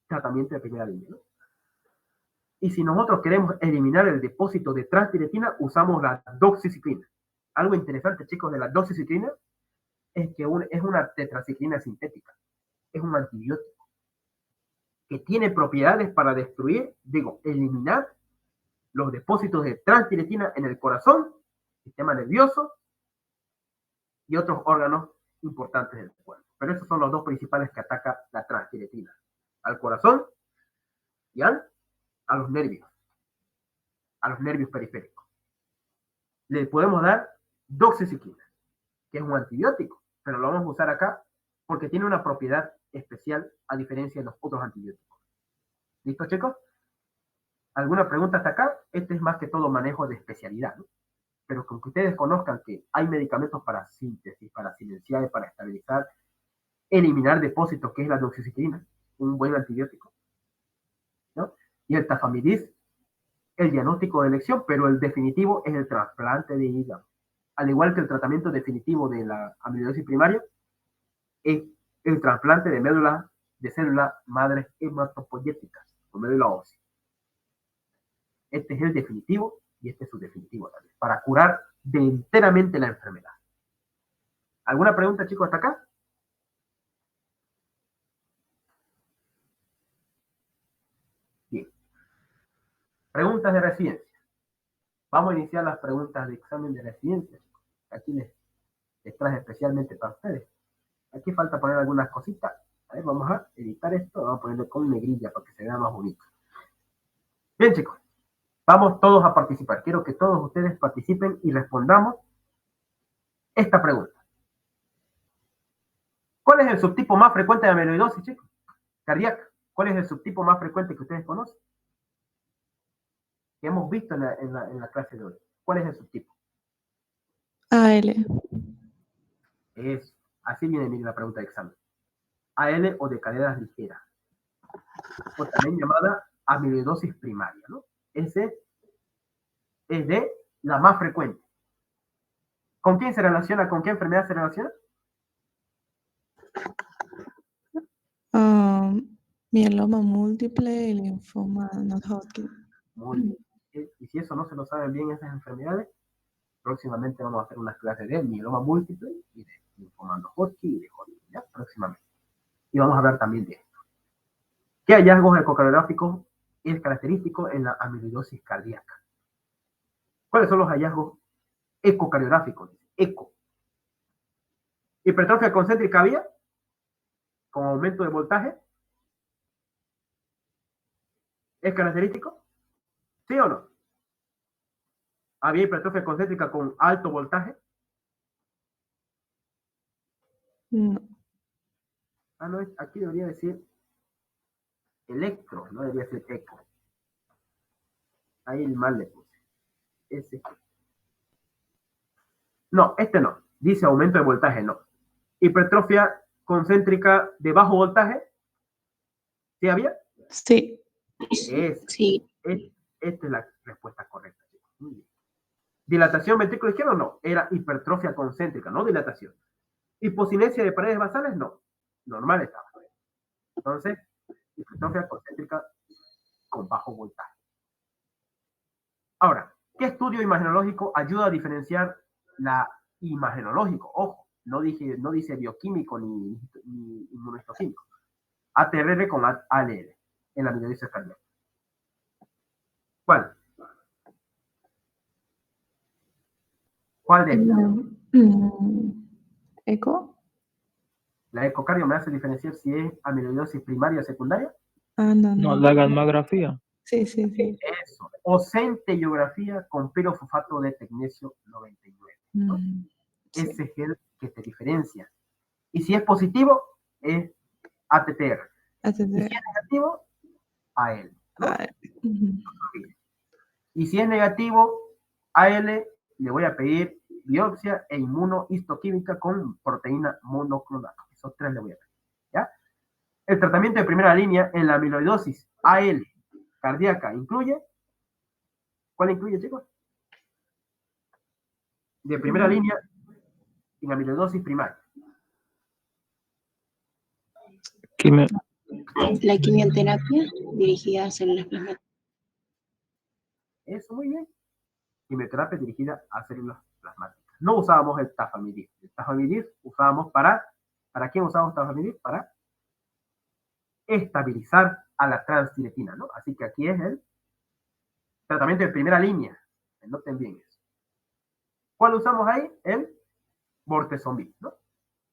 Tratamiento de primera línea, ¿no? Y si nosotros queremos eliminar el depósito de transtiretina, usamos la doxiciclina. Algo interesante, chicos, de la doxiciclina es que es una tetraciclina sintética. Es un antibiótico que tiene propiedades para destruir, eliminar los depósitos de transtiretina en el corazón, sistema nervioso y otros órganos importantes del cuerpo. Pero esos son los dos principales que ataca la transtiretina. Al corazón y a los nervios periféricos. Le podemos dar doxiciclina, que es un antibiótico, pero lo vamos a usar acá porque tiene una propiedad especial a diferencia de los otros antibióticos. ¿Listo, chicos? ¿Alguna pregunta hasta acá? Este es más que todo manejo de especialidad, ¿no? Pero con que ustedes conozcan que hay medicamentos para síntesis, para silenciar, para estabilizar, eliminar depósitos, que es la doxiciclina, un buen antibiótico, ¿no? Y el tafamidis, el diagnóstico de elección, pero el definitivo es el trasplante de hígado. Al igual que el tratamiento definitivo de la amiloidosis primaria, es el trasplante de células madres hematopoyéticas, o médula ósea. Este es el definitivo y este es su definitivo también, para curar enteramente la enfermedad. ¿Alguna pregunta, chicos, hasta acá? Bien. Preguntas de residencia. Vamos a iniciar las preguntas de examen de residencia. Aquí les traje especialmente para ustedes. Aquí falta poner algunas cositas. A ver, vamos a editar esto. Vamos a ponerlo con negrilla para que se vea más bonito. Bien, chicos. Vamos todos a participar. Quiero que todos ustedes participen y respondamos esta pregunta. ¿Cuál es el subtipo más frecuente de amiloidosis, chicos? Cardíaca. ¿Cuál es el subtipo más frecuente que ustedes conocen? Que hemos visto en la clase de hoy. ¿Cuál es el subtipo? AL. Es, así viene la pregunta de examen. AL o de cadenas ligeras. O también llamada amiloidosis primaria, ¿no? Ese es de la más frecuente. ¿Con quién se relaciona? ¿Con qué enfermedad se relaciona? Mieloma múltiple y linfoma no Hodgkin. Muy bien. Y si eso no se lo saben bien esas enfermedades, próximamente vamos a hacer unas clases de mieloma múltiple y de linfoma no Hodgkin y de Hodgkin, ¿ya? Próximamente. Y vamos a hablar también de esto. ¿Qué hallazgos ecocardiográficos es característico en la amiloidosis cardíaca? ¿Cuáles son los hallazgos ecocardiográficos? Eco. ¿Hipertrofia concéntrica había? con aumento de voltaje? ¿Es característico? ¿Sí o no? ¿Había hipertrofia concéntrica con alto voltaje? No. Ah, no, aquí debería decir electro, no debería ser eco. Ahí mal le puse. Ese. No, este no. Dice aumento de voltaje, no. Hipertrofia concéntrica de bajo voltaje. ¿Sí había? Sí. Sí. Esta es la respuesta correcta. Muy bien. Dilatación ventrículo izquierdo, no. Era hipertrofia concéntrica, no dilatación. Hiposinesia de paredes basales, no. Normal estaba. Entonces, hipertrofia concéntrica con bajo voltaje. Ahora, ¿qué estudio imagenológico ayuda a diferenciar la imagenológico? Ojo, no dice bioquímico ni inmunohistoquímico. ATRR con ALL en la amiloidosis cardíaca. ¿Cuál? ¿Cuál de estas? ¿Eco? La ecocardio me hace diferenciar si es amiloidosis primaria o secundaria. Ah, no, No, no. la gammagrafía. Sí, sí, sí. Eso. O centellografía con pirofosfato de tecnesio 99. ¿no? Sí. Ese es el que te diferencia. Y si es positivo, es ATTR. Y si es negativo, AL. ¿no? Y si es negativo, AL, le voy a pedir biopsia e inmunohistoquímica con proteína monoclonal. Esos tres le voy a pedir. ¿Ya? El tratamiento de primera línea en la amiloidosis AL cardíaca incluye. ¿Cuál incluye, chicos? De primera línea en amiloidosis primaria. La quimioterapia dirigida a células plasmáticas. Eso, muy bien. Quimioterapia dirigida a células plasmáticas. No usábamos el tafamidis. El tafamidis usábamos ¿para quién usábamos tafamidis? Para estabilizar a la transtiretina, ¿no? Así que aquí es el tratamiento de primera línea. Noten bien eso. ¿Cuál usamos ahí? El bortezomib, ¿no?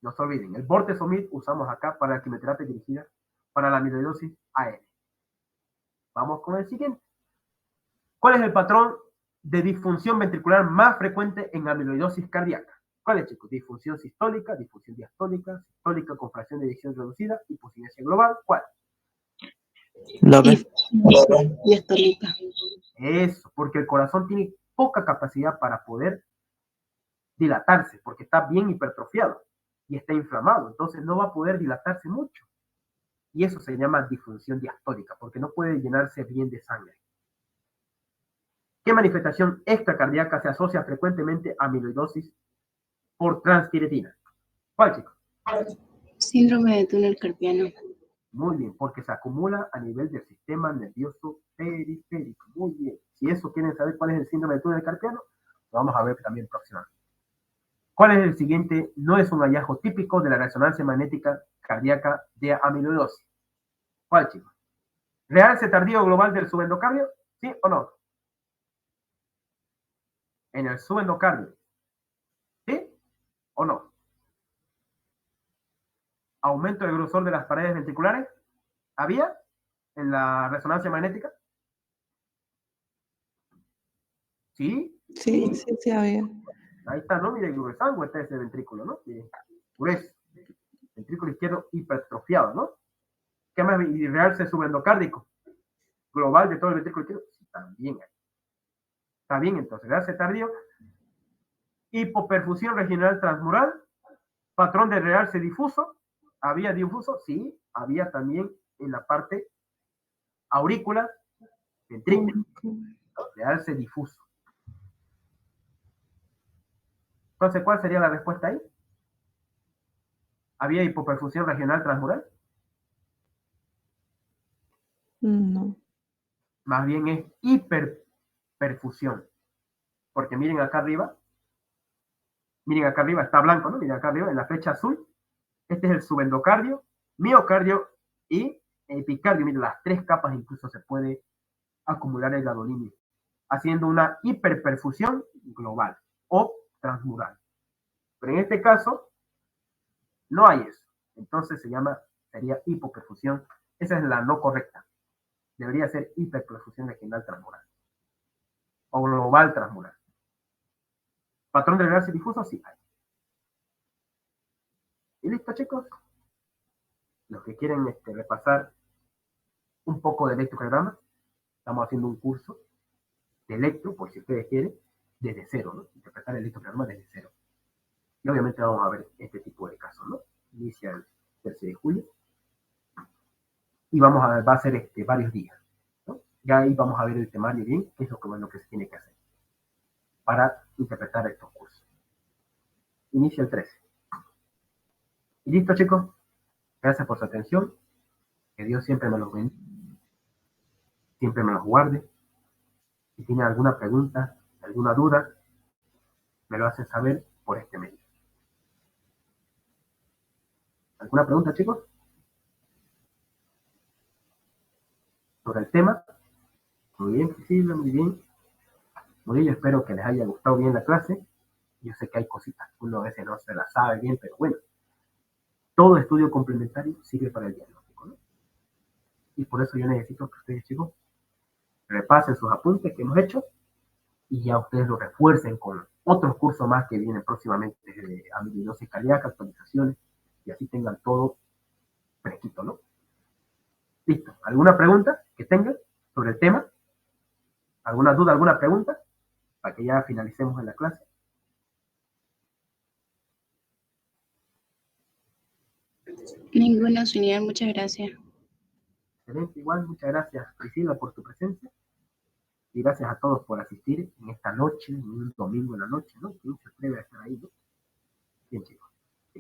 No se olviden, el bortezomib usamos acá para la quimioterapia dirigida para la amiloidosis AL. Vamos con el siguiente. ¿Cuál es el patrón de disfunción ventricular más frecuente en amiloidosis cardíaca? ¿Cuál es, chicos? Disfunción sistólica, disfunción diastólica, sistólica con fracción de eyección reducida, hipocinesia global. ¿Cuál? La B. Diastólica. Eso, porque el corazón tiene poca capacidad para poder dilatarse, porque está bien hipertrofiado y está inflamado, entonces no va a poder dilatarse mucho. Y eso se llama disfunción diastólica, porque no puede llenarse bien de sangre. ¿Qué manifestación extracardíaca se asocia frecuentemente a amiloidosis por transtiretina? ¿Cuál, chicos? Síndrome de túnel carpiano. Muy bien, porque se acumula a nivel del sistema nervioso periférico. Muy bien. Si eso quieren saber cuál es el síndrome de túnel carpiano, lo vamos a ver también próximamente. ¿Cuál es el siguiente? No es un hallazgo típico de la resonancia magnética cardíaca de amiloidosis. ¿Cuál, chicos? ¿Realce tardío global del subendocardio? ¿Sí o no? En el subendocardio. ¿Sí o no? ¿Aumento del grosor de las paredes ventriculares? ¿Había en la resonancia magnética? ¿Sí? Sí, sí, sí había. Ahí está, ¿no? Mire, gruesango está ese ventrículo, ¿no? Grueso. Ventrículo izquierdo hipertrofiado, ¿no? ¿Qué más? ¿Y realce subendocárdico? ¿Global de todo el ventrículo izquierdo? Sí, también hay. Está bien, entonces, realce tardío. Hipoperfusión regional transmural. Patrón de realce difuso. ¿Había difuso? Sí, había también en la parte aurícula, ventrículo, realce difuso. Entonces, ¿cuál sería la respuesta ahí? ¿Había hipoperfusión regional transmural? No. Más bien es hiperperfusión. Porque miren acá arriba, está blanco, ¿no? Miren acá arriba, en la flecha azul. Este es el subendocardio, miocardio y epicardio. Miren, las tres capas incluso se puede acumular el gadolinio, haciendo una hiperperfusión global o transmural. Pero en este caso, no hay eso. Entonces se llama sería hipoperfusión. Esa es la no correcta. Debería ser hiperperfusión regional transmural o global transmural. Patrón de reverso difuso, sí hay. Y listo, chicos. Los que quieren repasar un poco de electrocardiograma, estamos haciendo un curso de electro, por si ustedes quieren, desde cero, ¿no? Interpretar el electrocardiograma desde cero. Y obviamente vamos a ver este tipo de casos, ¿no? Inicia el 13 de julio. Y va a ser varios días, ¿no? Ya ahí vamos a ver el temario bien, qué es lo que se tiene que hacer para interpretar estos cursos. Inicia el 13. Y listo, chicos. Gracias por su atención. Que Dios siempre me los bendiga, siempre me los guarde. Si tienen alguna pregunta, alguna duda, me lo hacen saber por este medio. ¿Alguna pregunta, chicos? Sobre el tema. Muy bien, Priscila, muy bien. Muy bien, espero que les haya gustado bien la clase. Yo sé que hay cositas que uno a veces no se las sabe bien, pero bueno, todo estudio complementario sirve para el diagnóstico, ¿no? Y por eso yo necesito que ustedes, chicos, repasen sus apuntes que hemos hecho y ya ustedes lo refuercen con otros cursos más que vienen próximamente de amiloidosis cardíaca, actualizaciones, y así tengan todo fresquito, ¿no? Listo. ¿Alguna pregunta que tengan sobre el tema? ¿Alguna duda, alguna pregunta? Para que ya finalicemos en la clase. Ninguno, señor, muchas gracias. Excelente, igual, muchas gracias, Priscila, por tu presencia. Y gracias a todos por asistir en esta noche, en un domingo en la noche, ¿no? Que se atreve a estar ahí, ¿no? Bien, chicos.